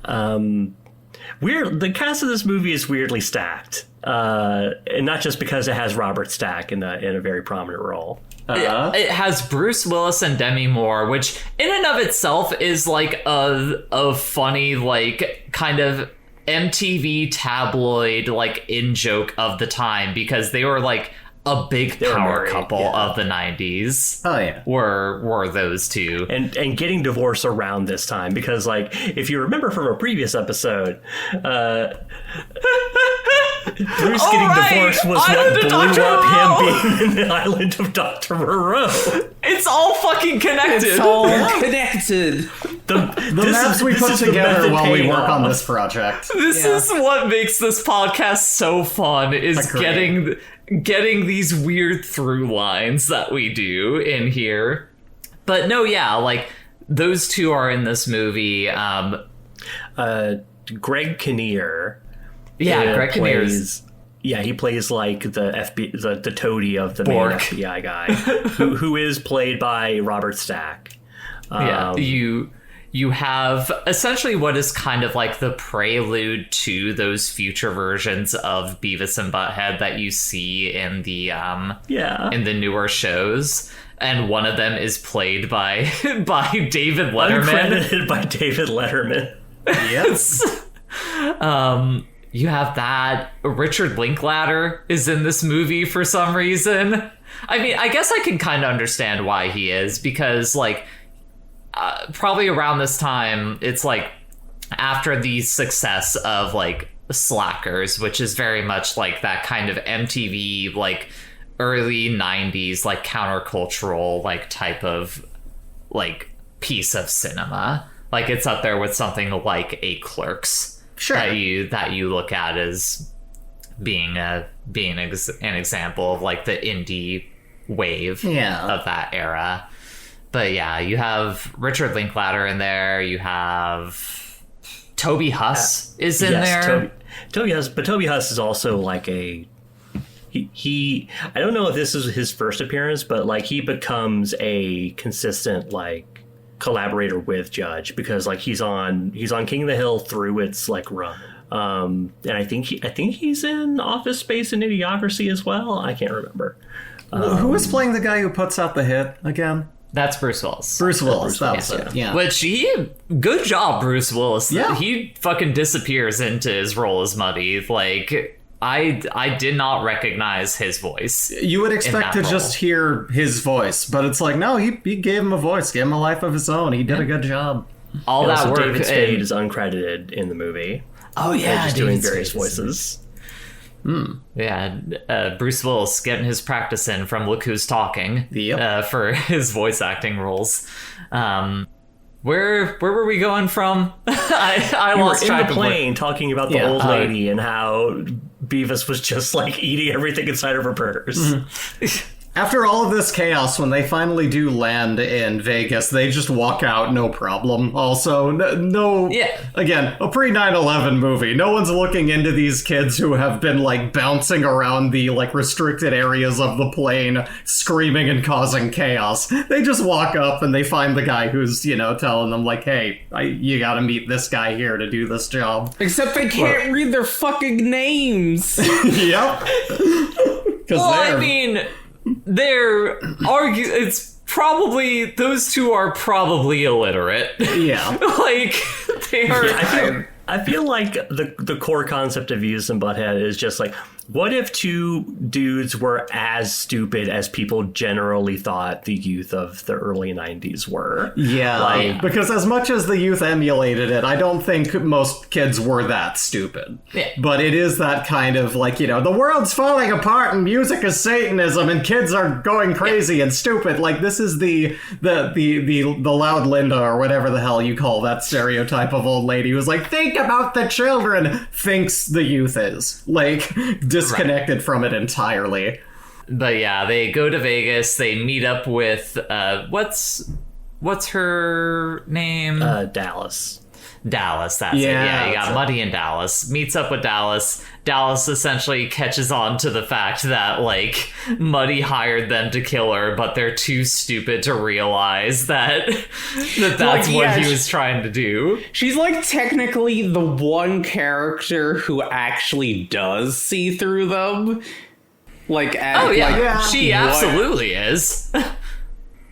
The cast of this movie is weirdly stacked, and not just because it has Robert Stack in a very prominent role. It has Bruce Willis and Demi Moore, which in and of itself is like a funny, like, kind of MTV tabloid, like, in-joke of the time, because they were like a big power couple of the 90s. Oh yeah, were those two, and getting divorced around this time, because like if you remember from a previous episode, Bruce getting divorced was what blew up him being in the island of Dr. Moreau. It's all fucking connected. It's all connected. The maps we put together while we work on this project. This is what makes this podcast so fun, is getting these weird through lines that we do in here. But no, yeah, like those two are in this movie. Greg Kinnear. Yeah, Greg Kinnear. Yeah, he plays like the toady of the Bork. main FBI guy, who is played by Robert Stack. You have essentially what is kind of like the prelude to those future versions of Beavis and Butthead that you see in the in the newer shows, and one of them is played by David Letterman. Uncredited by David Letterman. Yes. You have that. Richard Linklater is in this movie for some reason. I mean, I guess I can kind of understand why he is, because like probably around this time, it's like after the success of like Slackers, which is very much like that kind of MTV, like early 90s, like countercultural, like type of like piece of cinema. Like it's up there with something like a Clerks, sure, that you look at as being an example of like the indie wave of that era. But yeah, you have Richard Linklater in there. You have Toby Huss is in there. Toby Huss, but Toby Huss is also like he I don't know if this is his first appearance, but like he becomes a consistent like collaborator with Judge, because like he's on King of the Hill through its like run. And I think he's in Office Space and Idiocracy as well. I can't remember. Who is playing the guy who puts out the hit again? That's Bruce Willis. Bruce Willis, that was it. Yeah. Which good job, Bruce Willis. Yeah. He fucking disappears into his role as Muddy. Like, I did not recognize his voice. You would expect to just hear his voice, but it's like, no, he gave him a voice, gave him a life of his own. He did a good job. All that work. David Spade is uncredited in the movie. Oh yeah, just doing various voices. Yeah, Bruce Willis getting his practice in from Look Who's Talking for his voice acting roles. Where were we going from? I lost track in the plane talking about the old lady and how Beavis was just like eating everything inside of her purse. After all of this chaos, when they finally do land in Vegas, they just walk out, no problem. Also, no again, a pre-9/11 movie. No one's looking into these kids who have been, like, bouncing around the, like, restricted areas of the plane, screaming and causing chaos. They just walk up and they find the guy who's, you know, telling them, like, hey, you gotta meet this guy here to do this job. Except they can't read their fucking names. Yep. Well, I mean, it's probably, those two are probably illiterate. Yeah. Like, they are... Yeah, I feel like the core concept of Beavis and Butthead is just like, what if two dudes were as stupid as people generally thought the youth of the early 90s were? Yeah, because as much as the youth emulated it, I don't think most kids were that stupid. Yeah. But it is that kind of, like, you know, the world's falling apart and music is Satanism and kids are going crazy and stupid. Like, this is the loud Linda or whatever the hell you call that stereotype of old lady who's like, think about the children, thinks the youth is. Like, disconnected from it entirely. But yeah, they go to Vegas. They meet up with what's her name? Dallas. Dallas, that's it. Yeah, you got Muddy in Dallas. Meets up with Dallas. Dallas essentially catches on to the fact that, like, Muddy hired them to kill her, but they're too stupid to realize that's Like, what he was trying to do. She's, like, technically the one character who actually does see through them. Like, She absolutely is.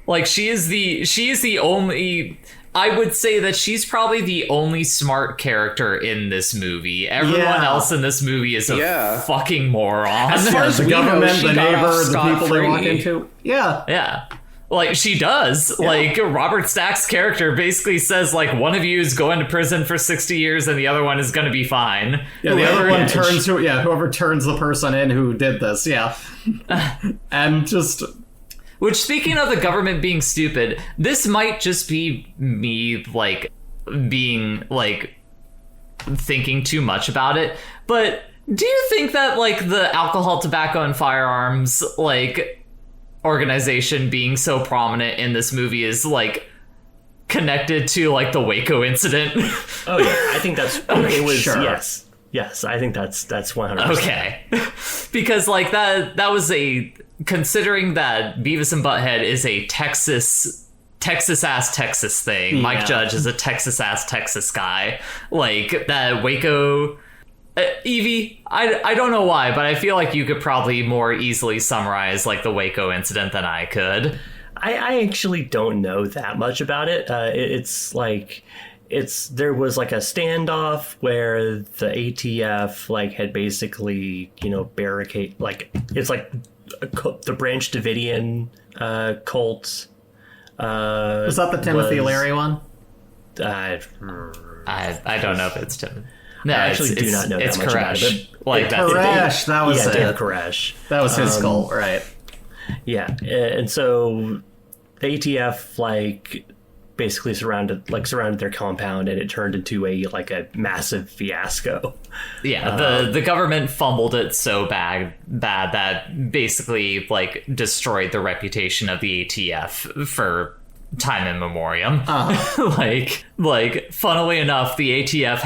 Like, she is the only... I would say that she's probably the only smart character in this movie. Everyone else in this movie is a fucking moron. As far as the we government, know, the neighbor, the people they walk scot-free. into. Yeah. Yeah. Like, she does. Yeah. Like, Robert Stack's character basically says, like, one of you is going to prison for 60 years and the other one is going to be fine. Yeah, the other one turns whoever turns the person in who did this, and just... Which, speaking of the government being stupid, this might just be me, like, being, like, thinking too much about it, but do you think that, like, the alcohol, tobacco, and firearms, like, organization being so prominent in this movie is, like, connected to, like, the Waco incident? Oh, yeah, I think that's... Okay, it was, sure. Yes, I think that's 100%. Okay. Because, like, that was a... Considering that Beavis and Butthead is a Texas-ass Texas thing, Mike Judge is a Texas-ass Texas guy, like, that Waco... Evie, I don't know why, but I feel like you could probably more easily summarize, like, the Waco incident than I could. I actually don't know that much about it. It's like... there was like a standoff where the ATF like had basically, you know, barricade, like it's like the Branch Davidian cult. Was that the Timothy Leary one? I don't know if it's Tim. No, I actually do not know that much about it. But like Koresh, that was it. Dave Koresh. That was his cult, right? Yeah, and so the ATF like basically surrounded their compound, and it turned into a massive fiasco. Yeah, the government fumbled it so bad that basically like destroyed the reputation of the ATF for time in memoriam. like funnily enough, the ATF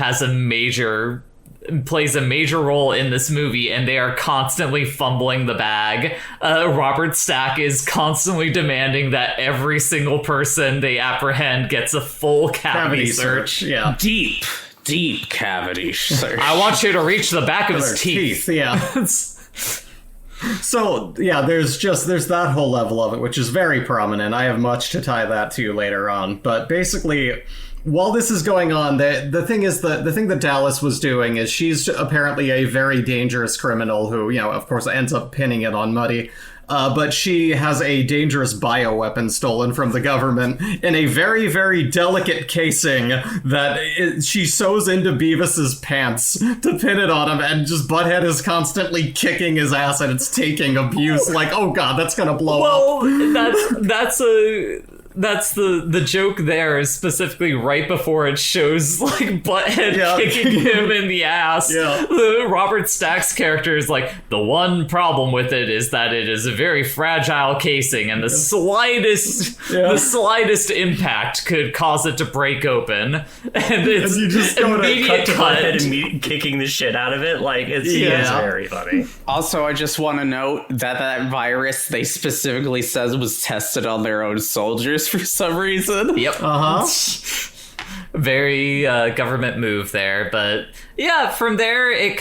plays a major role in this movie, and they are constantly fumbling the bag. Robert Stack is constantly demanding that every single person they apprehend gets a full cavity search. Yeah, deep cavity search. I want you to reach the back of his teeth. Yeah. So yeah, there's that whole level of it, which is very prominent. I have much to tie that to later on, but basically, while this is going on, the thing that Dallas was doing is she's apparently a very dangerous criminal who, you know, of course, ends up pinning it on Muddy. But she has a dangerous bioweapon stolen from the government in a very, very delicate casing that she sews into Beavis's pants to pin it on him, and just Butthead is constantly kicking his ass and it's taking abuse. Like, oh god, that's gonna blow up. Well, that's a... that's the joke there is specifically right before it shows like Butthead kicking him in the ass. The Robert Stack's character is like, the one problem with it is that it is a very fragile casing, and the slightest impact could cause it to break open. And it's you just immediate cut and kicking the shit out of it. Like it's very funny. Also, I just want to note that virus they specifically says was tested on their own soldiers for some reason. Yep. Very government move there, but yeah, from there it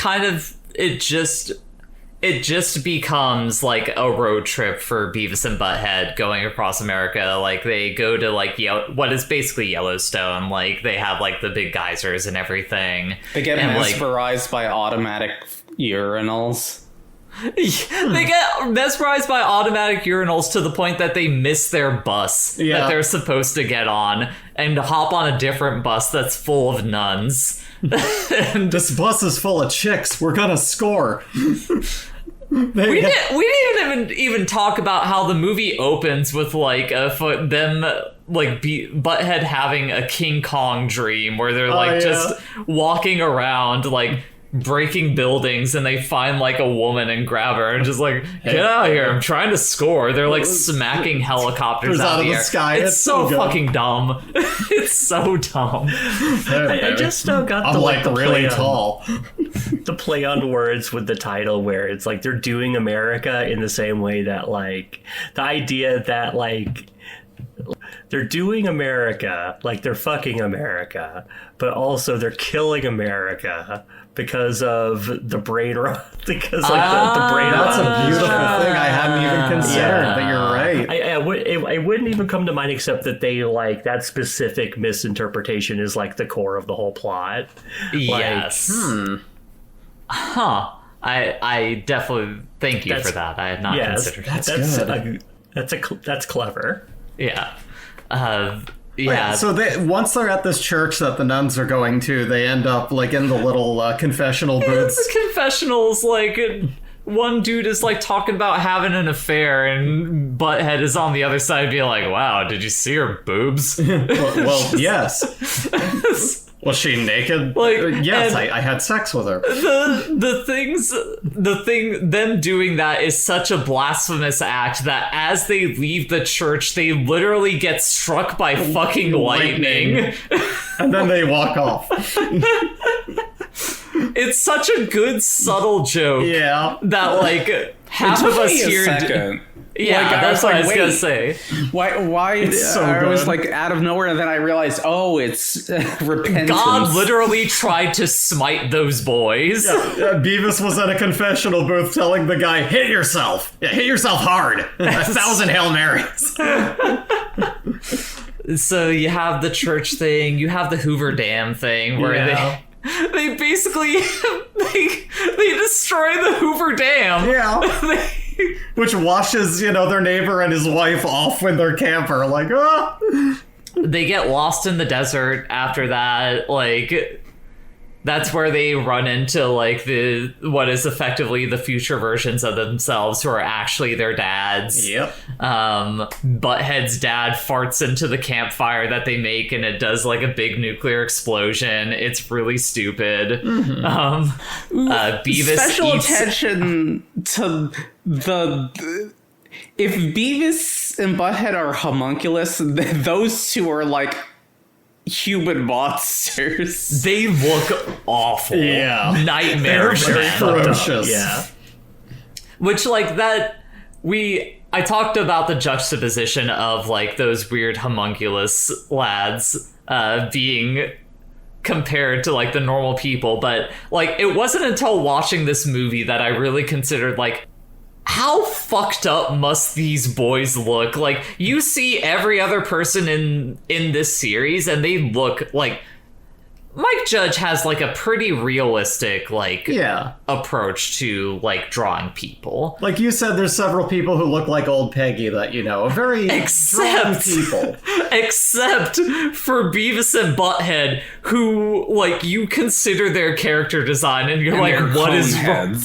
just becomes like a road trip for Beavis and Butthead going across America. Like they go to like what is basically Yellowstone. Like they have like the big geysers and everything. They get mesmerized by automatic urinals. They get mesmerized by automatic urinals to the point that they miss their bus that they're supposed to get on and hop on a different bus that's full of nuns. And this bus is full of chicks. We're gonna score. We didn't even talk about how the movie opens with like Butthead having a King Kong dream where they're just walking around like breaking buildings, and they find like a woman and grab her and just like, get out of here, I'm trying to score. They're like smacking helicopters out of the sky. It's so fucking dumb. It's so dumb. I just still got I'm like really tall. The play on words with the title where it's like they're doing America in the same way that like the idea that like they're doing America, like they're fucking America, but also they're killing America because of the brain rot. Because like the brain rot. That's a beautiful thing. I hadn't even considered, but you're right. I wouldn't even come to mind except that they like that specific misinterpretation is like the core of the whole plot. Yes. I definitely thank you for that. I had not considered that's clever. Yeah. Right, so once they're at this church that the nuns are going to, they end up like in the little confessional booths. The confessionals, like one dude is like talking about having an affair, and Butthead is on the other side being like, "Wow, did you see her boobs?" well, yes. Was she naked? Like, yes, I had sex with her. Them doing that is such a blasphemous act that as they leave the church, they literally get struck by fucking lightning. And then they walk off. It's such a good, subtle joke. Yeah. That, like, half of us here... Yeah, like, that's what I was gonna say. Why it's so I was like out of nowhere, and then I realized, it's repentance. God literally tried to smite those boys. Beavis was at a confessional booth telling the guy, hit yourself. Yeah, hit yourself hard. 1,000 Hail Marys. So you have the church thing, you have the Hoover Dam thing, where they basically they destroy the Hoover Dam. Yeah. Which washes, their neighbor and his wife off when they're camper. Like, They get lost in the desert after that. Like, that's where they run into, like, what is effectively the future versions of themselves who are actually their dads. Yep. Butthead's dad farts into the campfire that they make, and it does, like, a big nuclear explosion. It's really stupid. Mm-hmm. Beavis special attention to if Beavis and Butthead are homunculus, those two are like human monsters. They look awful. Yeah. Nightmarish. They're ferocious. Yeah. Which, like, I talked about the juxtaposition of, like, those weird homunculus lads being compared to, like, the normal people, but, like, it wasn't until watching this movie that I really considered, like, how fucked up must these boys look? Like, you see every other person in this series, and they look like... Mike Judge has, like, a pretty realistic, like, approach to, like, drawing people. Like you said, there's several people who look like old Peggy that, very drawn people. Except for Beavis and Butthead, who, like, you consider their character design, and you're like, what is wrong?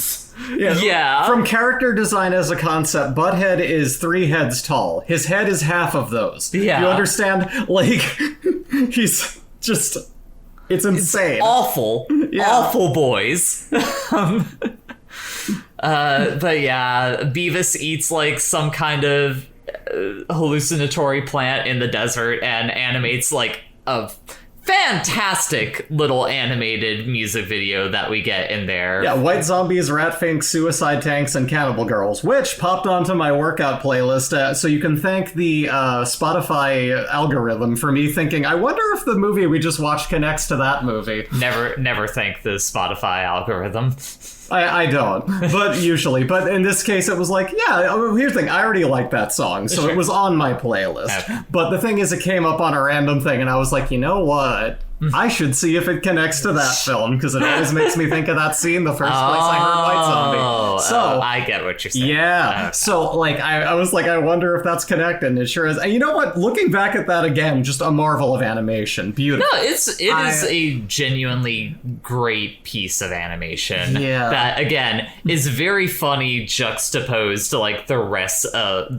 Yeah. From character design as a concept, Butthead is 3 heads tall. His head is half of those. Yeah. You understand? Like, he's just... It's insane. Awful. Yeah. Awful boys. But yeah, Beavis eats like some kind of hallucinatory plant in the desert and animates like a fantastic little animated music video that we get in there. Yeah, White Zombies, Rat Finks, Suicide Tanks, and Cannibal Girls, which popped onto my workout playlist, so you can thank the Spotify algorithm for me thinking, I wonder if the movie we just watched connects to that movie. Never thank the Spotify algorithm. I don't, but usually. But in this case, it was like, yeah, here's the thing. I already like that song, so it was on my playlist. Okay. But the thing is, it came up on a random thing, and I was like, you know what? I should see if it connects to that film, because it always makes me think of that scene the first place I heard White Zombie. So I get what you're saying. yeah. Okay. So, like, I was like, I wonder if that's connected, and it sure is. And you know what? Looking back at that again, just a marvel of animation. Beautiful. No, it is a genuinely great piece of animation. Yeah. That again is very funny juxtaposed to like the rest of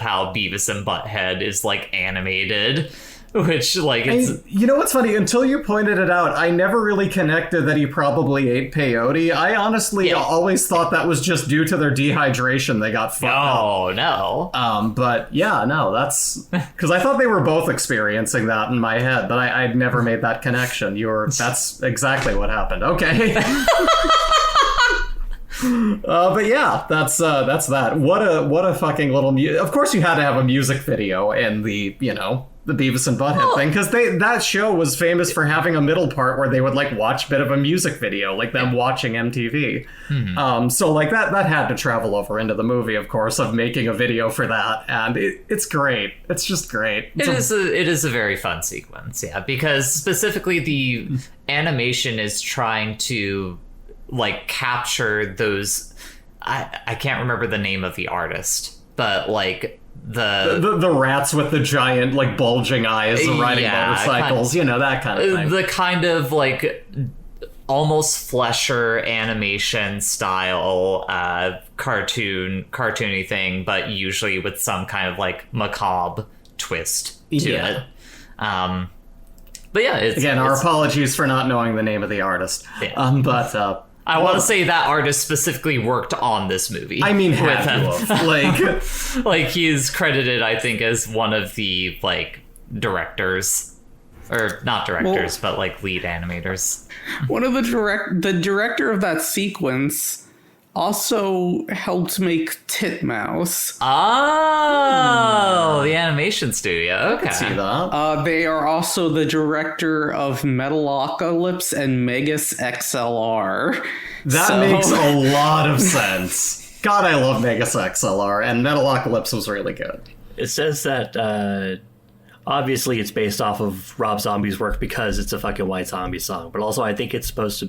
how Beavis and Butthead is like animated. Which, like, it's... You know what's funny? Until you pointed it out, I never really connected that he probably ate peyote. I honestly always thought that was just due to their dehydration. They got fucked up. Oh, no. But yeah, no, that's... Because I thought they were both experiencing that in my head, but I'd never made that connection. That's exactly what happened. Okay. But yeah, that's that. What a fucking little... Of course you had to have a music video and the Beavis and Butthead thing, because that show was famous for having a middle part where they would like watch a bit of a music video, like them watching MTV. Mm-hmm. So like that had to travel over into the movie, of course, of making a video for that, and it's great. It's just great. It is a very fun sequence, yeah, because specifically the animation is trying to like capture those. I can't remember the name of the artist, but like. The rats with the giant like bulging eyes riding motorcycles, that kind of thing. The kind of like almost Flesher animation style cartoony thing, but usually with some kind of like macabre twist to it. But yeah, our apologies for not knowing the name of the artist. Yeah. But I want to say that artist specifically worked on this movie. I mean, had to have. Like he is credited, I think, as one of the like directors, or not directors, but like lead animators. One of the director of that sequence also helped make Titmouse. Oh, the animation studio. Okay. I can see that. They are also the director of Metalocalypse and Megas XLR. That makes a lot of sense. God, I love Megas XLR, and Metalocalypse was really good. It says that obviously it's based off of Rob Zombie's work because it's a fucking White Zombie song, but also I think it's supposed to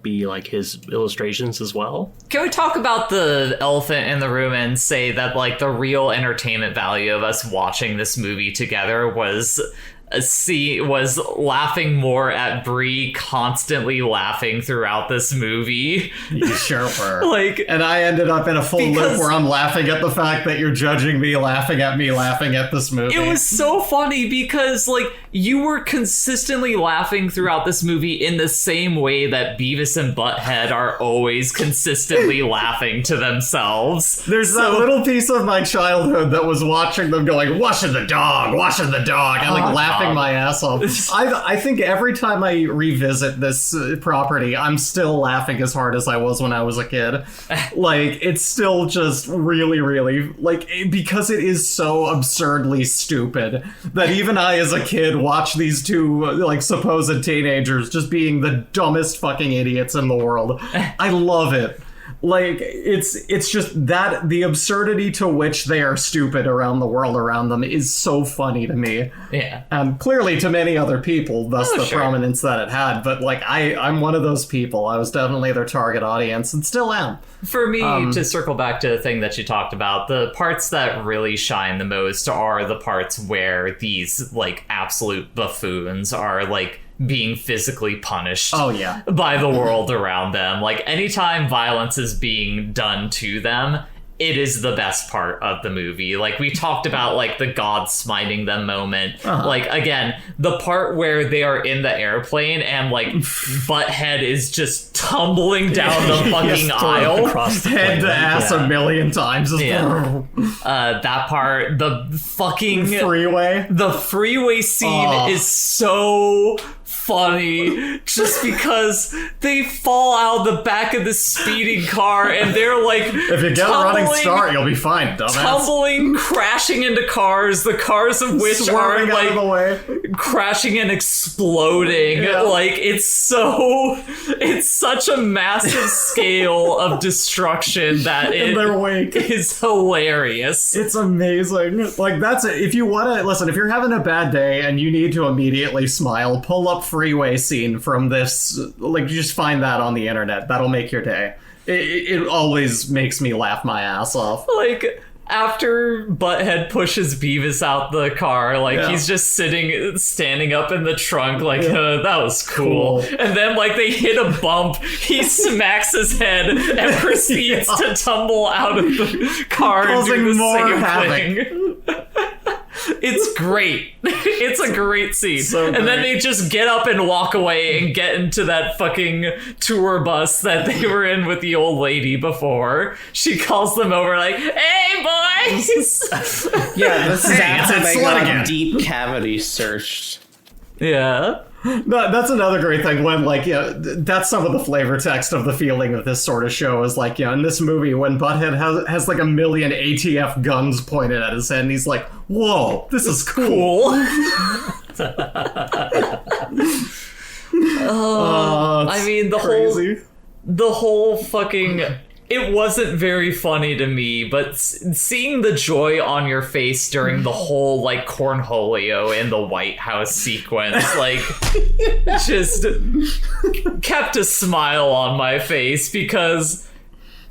be like his illustrations as well. Can we talk about the elephant in the room and say that like the real entertainment value of us watching this movie together was laughing more at Brie constantly laughing throughout this movie. You sure were. Like, and I ended up in a full loop where I'm laughing at the fact that you're judging me, laughing at me, laughing at this movie. It was so funny because like you were consistently laughing throughout this movie in the same way that Beavis and Butthead are always consistently laughing to themselves. There's that little piece of my childhood that was watching them going, washing the dog, and like laughing my ass off. I think every time I revisit this property, I'm still laughing as hard as I was when I was a kid. Like, it's still just really, really, like, because it is so absurdly stupid that even I, as a kid, watch these two, like, supposed teenagers just being the dumbest fucking idiots in the world. I love it. Like, it's just that the absurdity to which they are stupid around the world around them is so funny to me. Yeah. And clearly to many other people, thus the prominence that it had. But, like, I'm one of those people. I was definitely their target audience and still am. For me, to circle back to the thing that you talked about, the parts that really shine the most are the parts where these, like, absolute buffoons are, like, being physically punished Oh, yeah. by the world around them. Like, anytime violence is being done to them, it is the best part of the movie. Like, we talked about, like, the God smiting them moment. Like, again, the part where they are in the airplane and, like, Butthead is just tumbling down the fucking aisle. Across the Head to plane. ass a million times. Yeah. That part, the fucking... Freeway. The freeway scene is so funny just because they fall out of the back of the speeding car and they're like, If you get a running start, you'll be fine, dumbass. tumbling, crashing into cars, the cars of which Swerving are out of the like way. crashing and exploding. Yeah. Like, it's such a massive scale of destruction that In their wake. is hilarious. It's amazing. Like, that's it. If you want to listen, if you're having a bad day and you need to immediately smile, pull up freeway scene from this. Like, just find that on the internet. That'll make your day. It always makes me laugh my ass off. Like, after Butthead pushes Beavis out the car, like, Yeah. he's just standing up in the trunk, like, that was cool. And then, like, they hit a bump, he smacks his head and proceeds to tumble out of the car and do Causing the more same havoc. thing. It's great. It's a great scene. So and then great. they just get up and walk away and get into that fucking tour bus that they were in with the old lady before. She calls them over like, "Hey, boys!" Yeah, this is after it's they slut got again. deep cavity searched. Yeah. No, that's another great thing when, like, that's some of the flavor text of the feeling of this sort of show is, like, in this movie when Butthead has like a million ATF guns pointed at his head and he's like, whoa, this is cool. I mean, Crazy. the whole fucking... It wasn't very funny to me, but seeing the joy on your face during the whole, like, cornholio in the White House sequence, like, just kept a smile on my face, because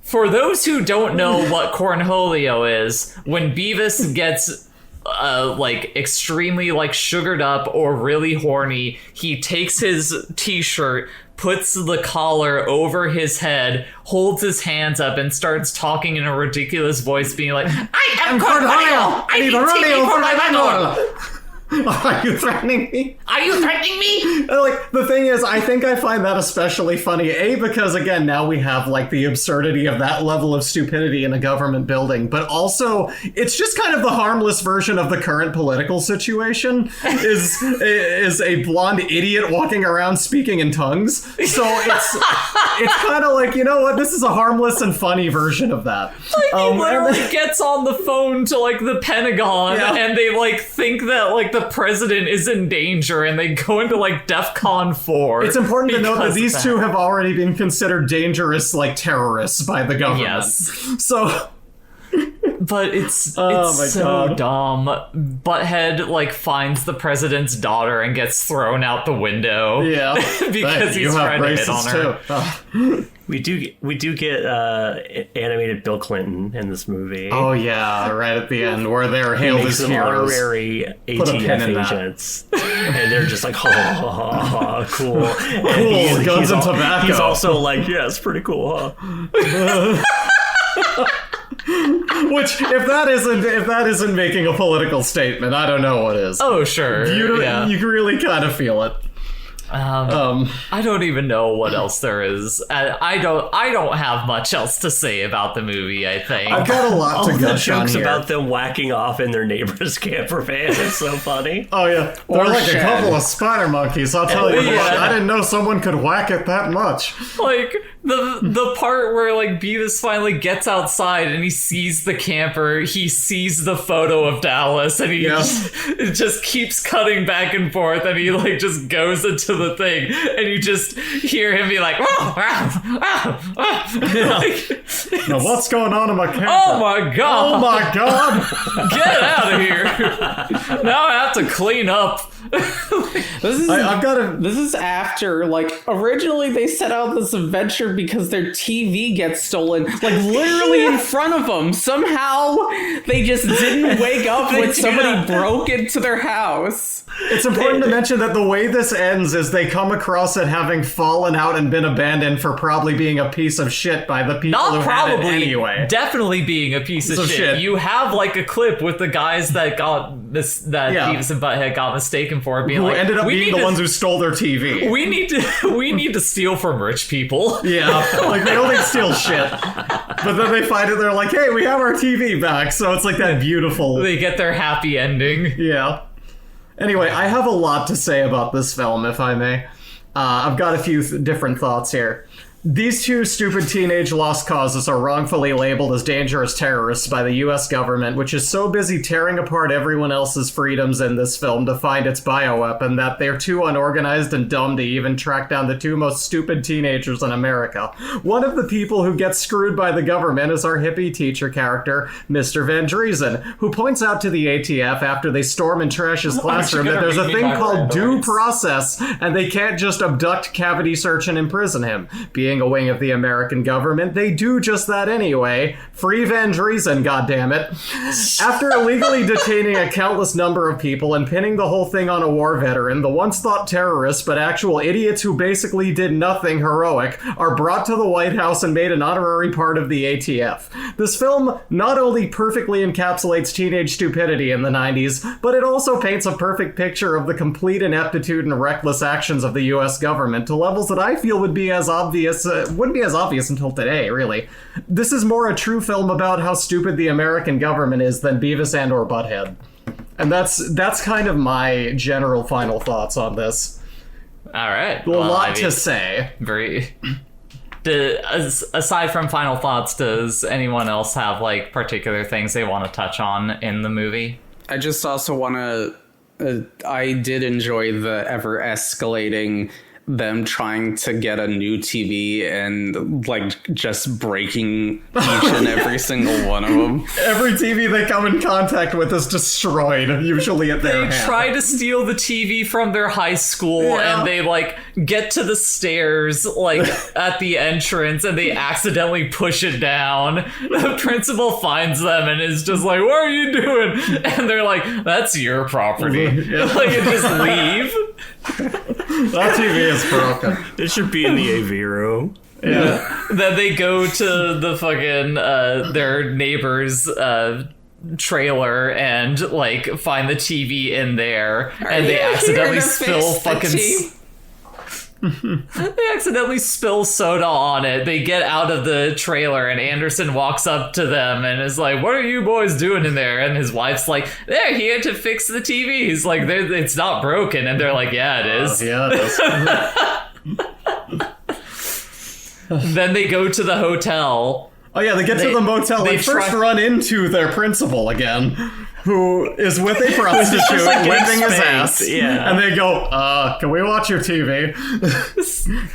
for those who don't know what cornholio is, when Beavis gets... like, extremely, like, sugared up or really horny, he takes his t-shirt, puts the collar over his head, holds his hands up, and starts talking in a ridiculous voice, being like, "I am Cornholio! I need TV for my manual! Are you threatening me? Are you threatening me?" Like, the thing is, I think I find that especially funny, because, again, now we have, like, the absurdity of that level of stupidity in a government building, but also, it's just kind of the harmless version of the current political situation, is a blonde idiot walking around speaking in tongues. So it's kind of like, you know what, this is a harmless and funny version of that. He literally gets on the phone to, like, the Pentagon, Yeah. and they, like, think that, like, the president is in danger, and they go into, like, DEFCON 4. It's important to note that because these of two have already been considered dangerous, like, terrorists by the government. Yes. So... But it's Oh my so God. dumb. Butthead, like, finds the president's daughter and gets thrown out the window. Yeah, because you he's have trying to hit braces on her. too. We do get animated Bill Clinton in this movie. Oh yeah, right at the end where they're hailed Makes as them heroes. honorary Put a pin in ATF that. agents, and they're just like, "Oh, cool, Cool, guns and tobacco. He's also like, "Yeah, it's pretty cool, huh?" Which, if that isn't making a political statement, I don't know what is. Oh, sure. You really kind of feel it. I don't even know what else there is. I don't have much else to say about the movie, I think. I've got a lot All to the gush on jokes here. about them whacking off in their neighbor's camper van is so funny. Oh yeah, they're Or like shed. a couple of spider monkeys. I'll tell you Yeah. what. I didn't know someone could whack it that much. Like, the part where, like, Beavis finally gets outside and he sees the camper, he sees the photo of Dallas, and he it just keeps cutting back and forth, and he, like, just goes into the thing, and you just hear him be like, like, Now what's going on in my camper? oh my god! Oh my god! Get out of here! Now I have to clean up This is after, like, originally they set out this adventure because their TV gets stolen, like, literally in front of them. Somehow they just didn't wake up when somebody broke into their house. It's important to mention that the way this ends is they come across it having fallen out and been abandoned for probably being a piece of shit by the people who had it anyway. Definitely being a piece of shit. You have like a clip with the guys that got this, that Beavis and Butthead got mistaken for, being who like, ended up being the ones who stole their TV. We need to steal from rich people. Yeah, like they don't steal shit, but then they find it. They're like, hey, we have our TV back. So it's like that beautiful. They get their happy ending. Yeah. Anyway, I have a lot to say about this film, if I may. I've got a few different thoughts here. These two stupid teenage lost causes are wrongfully labeled as dangerous terrorists by the US government, which is so busy tearing apart everyone else's freedoms in this film to find its bioweapon that they're too unorganized and dumb to even track down the two most stupid teenagers in America. One of the people who gets screwed by the government is our hippie teacher character, Mr. Van Driesen, who points out to the ATF after they storm and trash his classroom that there's a thing called due process, and they can't just abduct, cavity search, and imprison him. Being a wing of the American government, they do just that anyway. Free Van Driesen, goddammit. After illegally detaining a countless number of people and pinning the whole thing on a war veteran, the once thought terrorists but actual idiots who basically did nothing heroic are brought to the White House and made an honorary part of the ATF. This film not only perfectly encapsulates teenage stupidity in the 90s, but it also paints a perfect picture of the complete ineptitude and reckless actions of the US government to levels that I feel would be as obvious wouldn't be as obvious until today, really. This is more a true film about how stupid the American government is than Beavis and or Butthead. And that's kind of my general final thoughts on this. All right. A lot to say. Aside from final thoughts, does anyone else have like particular things they want to touch on in the movie? I just also want to... I did enjoy the ever escalating them trying to get a new TV and like just breaking each and every single one of them. Every TV they come in contact with is destroyed, usually at their hand. They try to steal the TV from their high school and they like get to the stairs like at the entrance and they accidentally push it down. The principal finds them and is just like, what are you doing? And they're like, that's your property. Like, and just leave. That TV is broken. It should be in the AV room. Yeah. Then they go to the fucking their neighbor's trailer and like find the TV in there, and they accidentally spill fucking. They accidentally spill soda on it. They get out of the trailer and Anderson walks up to them and is like, what are you boys doing in there? And his wife's like, they're here to fix the TV. He's like, it's not broken. And they're like, yeah, it is. Yeah, it is. Then they go to the hotel. Oh yeah, they get to the motel. They first run into their principal again, who is with a prostitute, like whipping his ass. Yeah. And they go, can we watch your TV?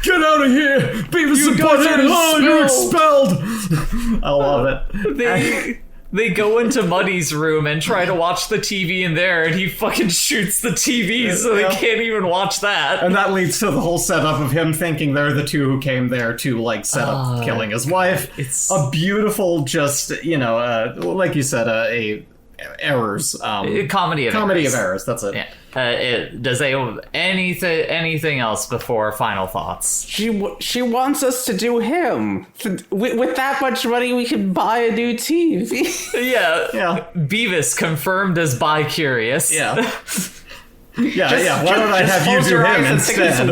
Get out of here! Beavis and Butthead! Oh, you're expelled! I love it. They go into Muddy's room and try to watch the TV in there, and he fucking shoots the TV, so they can't even watch that. And that leads to the whole setup of him thinking they're the two who came there to, like, set up killing his wife. It's a beautiful, just, like you said, errors. Comedy of errors, that's it. Yeah. Does anything else before final thoughts? She wants us to do him. With that much money, we can buy a new TV. Yeah. Beavis confirmed as bi-curious. Yeah. Why don't I have you do him instead?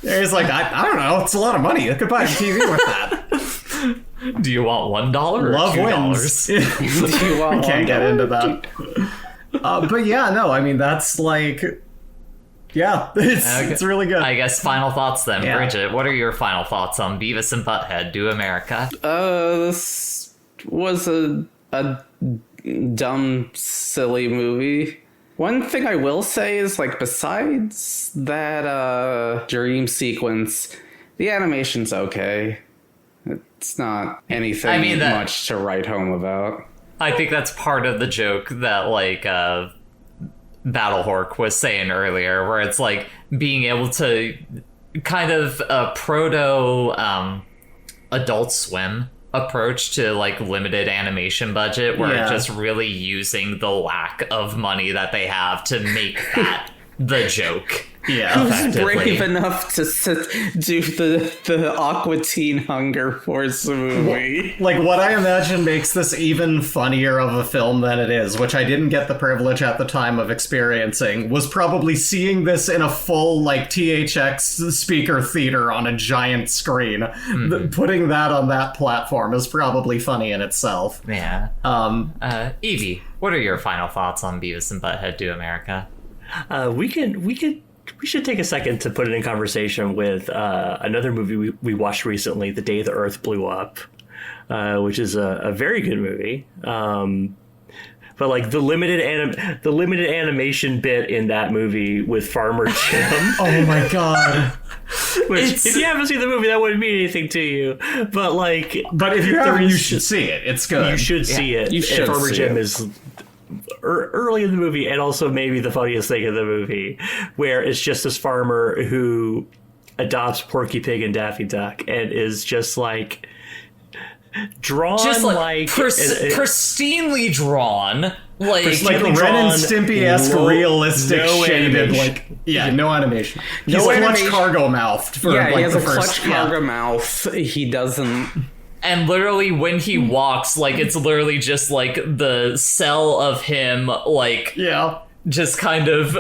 He's like, I don't know. It's a lot of money. I could buy a TV with that. Do you want $1 or Love $2? Wins. We can't get into that. But yeah, no, I mean, that's like, it's really good. I guess final thoughts then. Yeah. Bridget, what are your final thoughts on Beavis and Butthead Do America? This was a dumb, silly movie. One thing I will say is, like, besides that dream sequence, the animation's okay. It's not anything much to write home about. I think that's part of the joke that, like, Battlehork was saying earlier, where it's like being able to kind of a proto Adult Swim approach to like limited animation budget, where it's just really using the lack of money that they have to make that the joke. Who's brave enough to do the Aqua Teen Hunger Force movie? Like, what I imagine makes this even funnier of a film than it is, which I didn't get the privilege at the time of experiencing, was probably seeing this in a full, like, THX speaker theater on a giant screen. Putting that on that platform is probably funny in itself. Yeah. Evie, what are your final thoughts on Beavis and Butthead Do America? We should take a second to put it in conversation with another movie we watched recently, The Day the Earth Blew Up, which is a very good movie. But like the limited animation bit in that movie with Farmer Jim. Oh my god. Which, if you haven't seen the movie, that wouldn't mean anything to you. But like, but if you haven't, you should see it. It's good. You should see it. You should. Farmer see Jim it. is early in the movie, and also maybe the funniest thing in the movie, where it's just this farmer who adopts Porky Pig and Daffy Duck and is just like drawn just like pristinely drawn, like Ren and Stimpy-esque realistic shaded, like no animation. He's No clutch animation. cargo mouthed for He like has the a first clutch cargo mouth. He doesn't. And literally when he walks, like it's literally just like the cell of him, like just kind of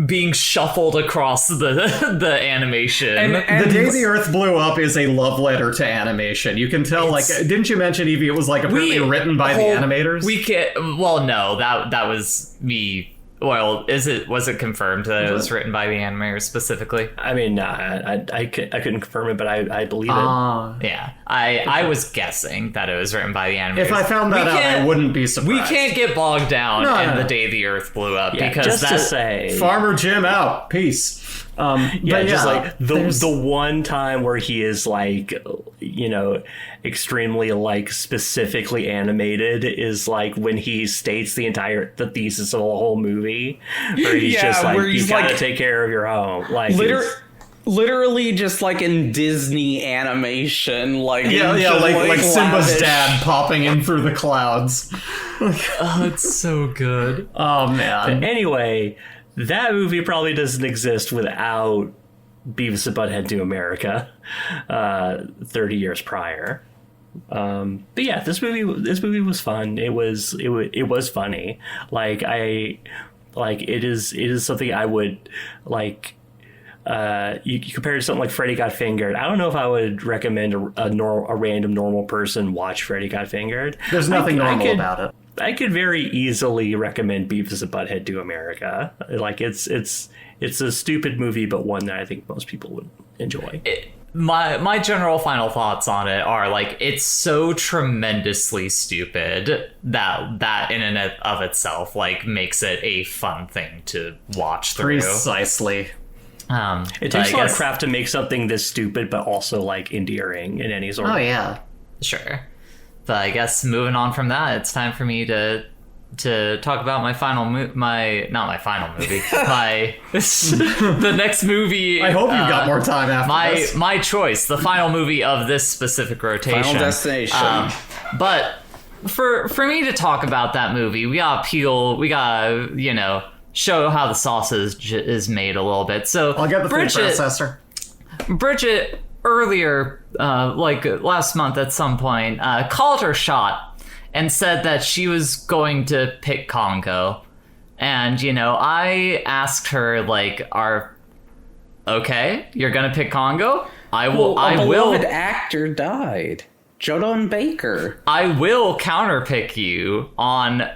being shuffled across the animation. And The Day the Earth Blew Up is a love letter to animation. You can tell, like, didn't you mention, Evie, it was like apparently written by the animators? We can't. Well, no, that was me. Well, was it confirmed that it was written by the animators specifically? I mean, I couldn't confirm it, but I believe it. Yeah, I was guessing that it was written by the animators. If I found that out, I wouldn't be surprised. We can't get bogged down in The Day the Earth Blew Up, because just that, to say, Farmer Jim out. Peace. Just like the one time where he is like, extremely like specifically animated is like when he states the thesis of the whole movie, where he's just like, you gotta like, take care of your home, like literally just like in Disney animation, like like Simba's dad popping in through the clouds. Oh, it's so good. Oh man. But anyway, that movie probably doesn't exist without Beavis and Butthead Do America, 30 years prior. But yeah, this movie was fun. It was funny. It is something I would like. You compare it to something like Freddy Got Fingered. I don't know if I would recommend a random normal person watch Freddy Got Fingered. There's nothing normal about it. I could very easily recommend Beavis and Butthead Do America. Like it's a stupid movie, but one that I think most people would enjoy. My general final thoughts on it are like, it's so tremendously stupid that in and of itself like makes it a fun thing to watch through. Precisely. It takes a lot of craft to make something this stupid, but also like endearing in any sort of. Oh yeah, sure. But I guess moving on from that, it's time for me to talk about my the next movie. I hope you've got more time after this. My choice, the final movie of this specific rotation. Final Destination. But for me to talk about that movie, we gotta show how the sausage is made a little bit. So I'll get the food processor. Bridget earlier, like last month at some point, called her shot and said that she was going to pick Congo. And, I asked her, like, okay, you're going to pick Congo? I will. A beloved actor died. Jodon Baker. I will counterpick you on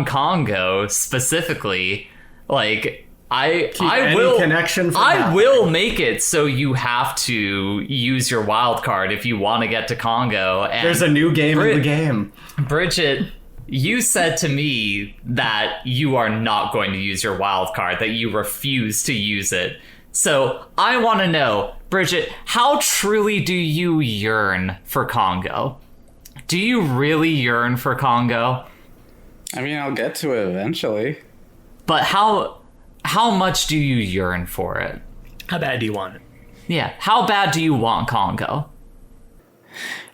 Congo specifically. Like, I will connection. I will make it so you have to use your wild card if you want to get to Congo. And there's a new game in the game. Bridget, you said to me that you are not going to use your wild card, that you refuse to use it. So I want to know, Bridget, how truly do you yearn for Congo? Do you really yearn for Congo? I mean, I'll get to it eventually. But how how much do you yearn for it? How bad do you want it? Yeah, how bad do you want Congo?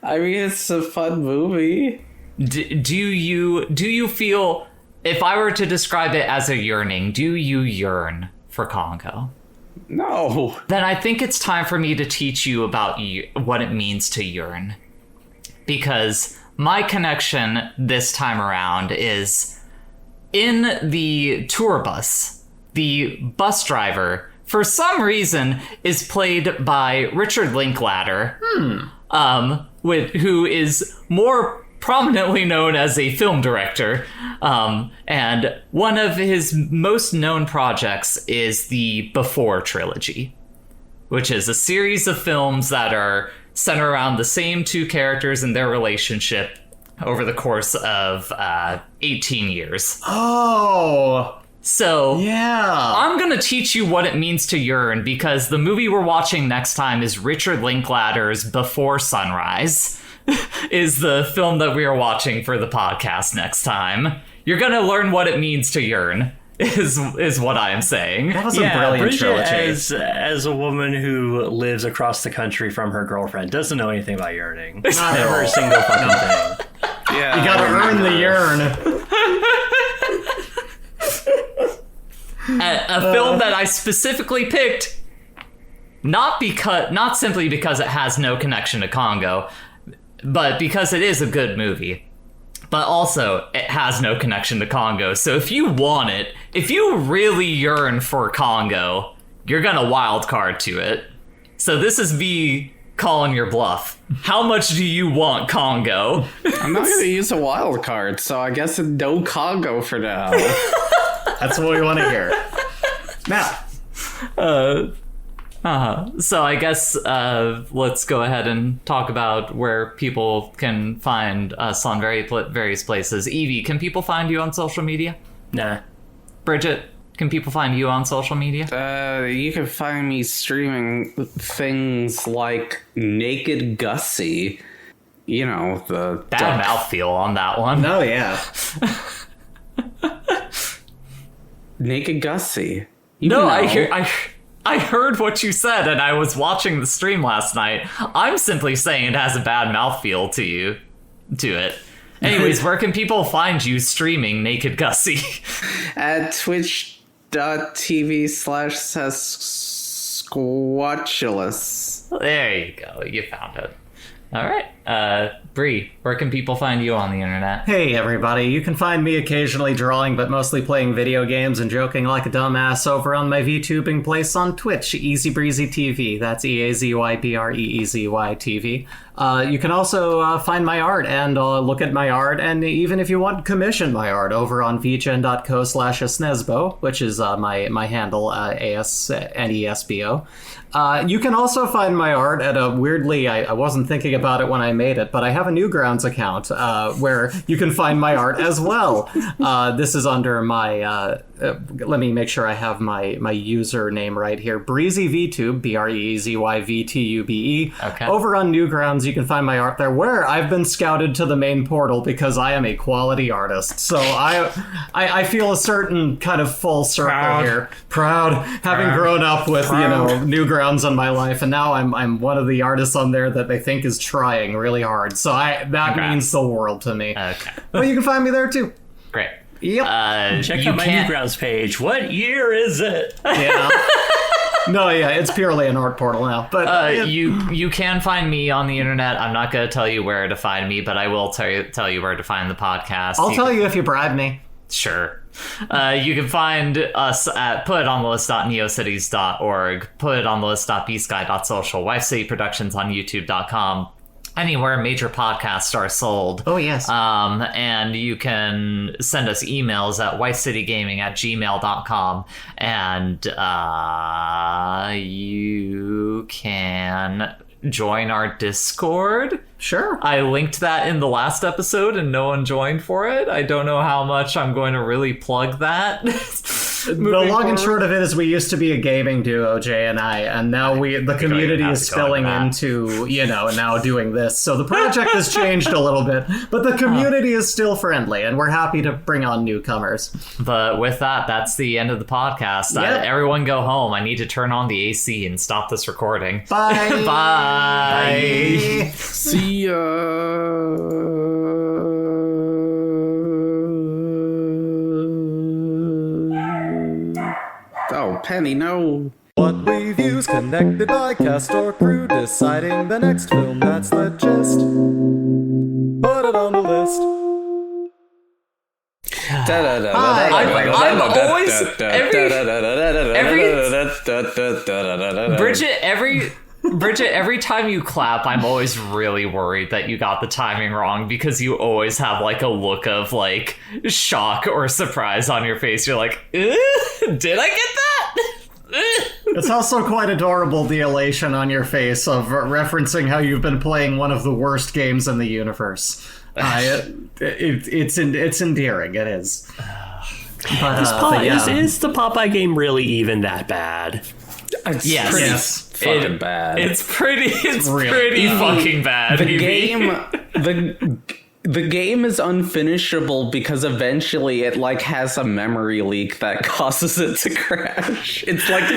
I mean, it's a fun movie. Do you feel, if I were to describe it as a yearning, do you yearn for Congo? No. Then I think it's time for me to teach you about what it means to yearn. Because my connection this time around is in the tour bus. The bus driver, for some reason, is played by Richard Linklater, who is more prominently known as a film director. And one of his most known projects is the Before trilogy, which is a series of films that are centered around the same two characters and their relationship over the course of 18 years. Oh, so yeah. I'm going to teach you what it means to yearn, because the movie we're watching next time is Richard Linklater's Before Sunrise, is the film that we are watching for the podcast next time. You're going to learn what it means to yearn, is what I am saying. That was a brilliant Bridget, trilogy. as a woman who lives across the country from her girlfriend, doesn't know anything about yearning. Not at Never all. a single fucking thing. Yeah. You gotta earn the yearn. A film that I specifically picked, not simply because it has no connection to Congo, but because it is a good movie. But also, it has no connection to Congo. So if you want it, if you really yearn for Congo, you're gonna wild card to it. So this is me calling your bluff. How much do you want Congo? I'm not going to use a wild card, so I guess no Congo for now. That's what we want to hear. Now, So I guess let's go ahead and talk about where people can find us on various places. Evie, can people find you on social media? Nah. Bridget, can people find you on social media? You can find me streaming things like Naked Gussie. You know, the Bad duck. mouthfeel on that one. oh yeah. Naked Gussie. No, know. I heard what you said, and I was watching the stream last night. I'm simply saying it has a bad mouthfeel to it. Anyways, where can people find you streaming Naked Gussie? At twitch.tv/squatulus. There you go. You found it. All right. Bree, where can people find you on the internet? Hey everybody, you can find me occasionally drawing but mostly playing video games and joking like a dumbass over on my VTubing place on Twitch, Easy Breezy TV. That's EAZYBREEZY TV. You can also find my art and look at my art, and even if you want to commission my art over on vgen.co/asnesbo, which is my handle, ASNESBO. You can also find my art at a weirdly, I wasn't thinking about it when I made it, but I have a Newgrounds account where you can find my art as well. This is under my, let me make sure I have my username right here, BreezyVTube, BreezyVTube. Okay. Over on Newgrounds, you can find my art there, where I've been scouted to the main portal because I am a quality artist. So I feel a certain kind of full circle here. Proud, having grown up with, Newgrounds in my life, and now I'm one of the artists on there that they think is trying really hard. So that means the world to me. Okay. But you can find me there too. Great. Yep. Check out my Newgrounds page. What year is it? Yeah. No, yeah, it's purely an art portal now. But you can find me on the internet. I'm not going to tell you where to find me, but I will tell you where to find the podcast. I'll tell you if you bribe me. Sure. You can find us at putonthelist.neocities.org, putonthelist.bsky.social, Wife City Productions on youtube.com, anywhere major podcasts are sold. Oh, yes. And you can send us emails at wifecitygaming@gmail.com, and you can join our Discord. Sure. I linked that in the last episode and no one joined for it. I don't know how much I'm going to really plug that. The long and short of it is we used to be a gaming duo, Jay and I, and now the community is spilling into, now doing this. So the project has changed a little bit, but the community is still friendly, and we're happy to bring on newcomers. But with that, that's the end of the podcast. Yep. Everyone go home. I need to turn on the AC and stop this recording. Bye. Bye. See ya. Oh, Penny, no. What reviews connected by cast or crew, deciding the next film, that's the gist. Put it on the list. I'm always Bridget, every time you clap, I'm always really worried that you got the timing wrong because you always have like a look of like shock or surprise on your face. You're like, did I get that? It's also quite adorable, the elation on your face of referencing how you've been playing one of the worst games in the universe. It's endearing, it is. But, is the Popeye game really even that bad? Yes. Fucking bad. It's pretty fucking bad. The game is unfinishable because eventually it like has a memory leak that causes it to crash. It's like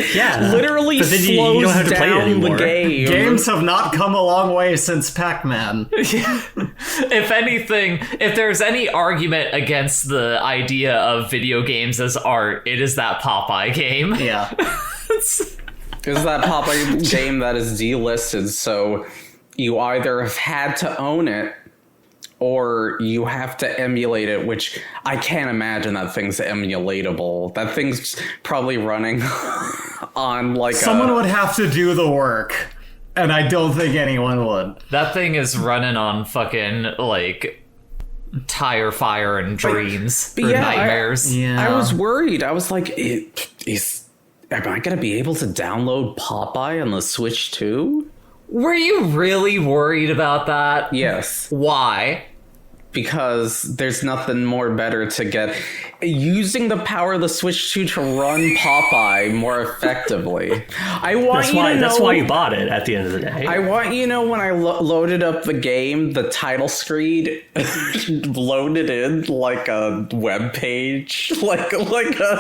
literally slows don't have to play it down the anymore. game. Games have not come a long way since Pac-Man. If anything, if there's any argument against the idea of video games as art, it is that Popeye game. Yeah. Is that Popeye game that is delisted, so you either have had to own it or you have to emulate it, which I can't imagine that thing's emulatable. That thing's probably running on like Someone would have to do the work, and I don't think anyone would. That thing is running on fucking like tire fire and dreams or nightmares. I was worried. I was like, am I going to be able to download Popeye on the Switch too? Were you really worried about that? Yes. Why? Because there's nothing more better to get using the power of the Switch 2 to run Popeye more effectively. That's why you bought it at the end of the day. I want when I loaded up the game, the title screen loaded in like a web page, like a fucking web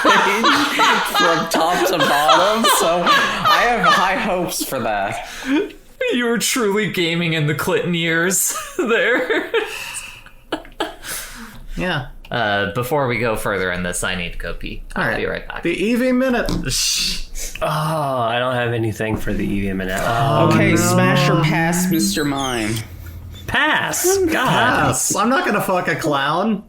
page from top to bottom. So I have high hopes for that. You were truly gaming in the Clinton years there. Yeah. Before we go further in this, I need to go pee. I'll be right back. The Eevee Minute. Oh, I don't have anything for the Eevee Minute. Okay, smash or pass, Mr. Mime. Pass. God. Yes. I'm not gonna fuck a clown.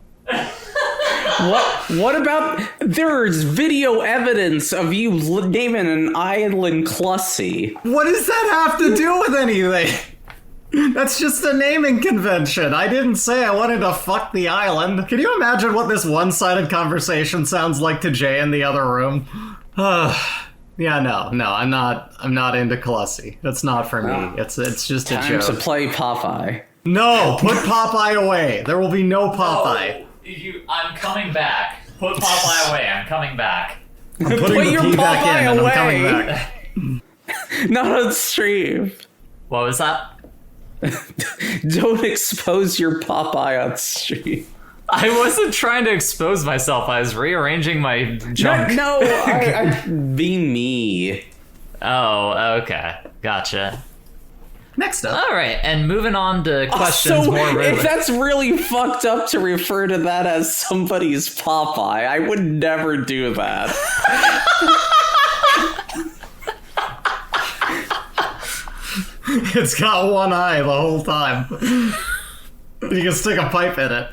What about there's video evidence of you naming an island Clussy? What does that have to do with anything? That's just a naming convention. I didn't say I wanted to fuck the island. Can you imagine what this one-sided conversation sounds like to Jay in the other room? Yeah, no, I'm not into Clussy. That's not for me. It's just a Time joke. to play Popeye. No, put Popeye away. There will be no Popeye. I'm coming back. Put Popeye away. I'm coming back. I'm putting Put the your key back Popeye in and away. I'm coming back. Not on stream. What was that? Don't expose your Popeye on stream. I wasn't trying to expose myself. I was rearranging my junk. No, I being me. Oh, okay. Gotcha. Next up. All right, and moving on to questions more if that's really fucked up to refer to that as somebody's Popeye, I would never do that. It's got one eye the whole time. You can stick a pipe in it.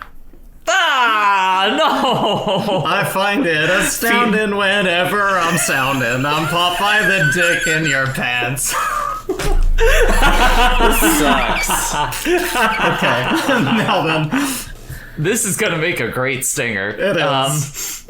Ah, no! I find it astounding whenever I'm sounding. I'm Popeye the dick in your pants. Sucks. Okay, now then. This is gonna make a great stinger. It is.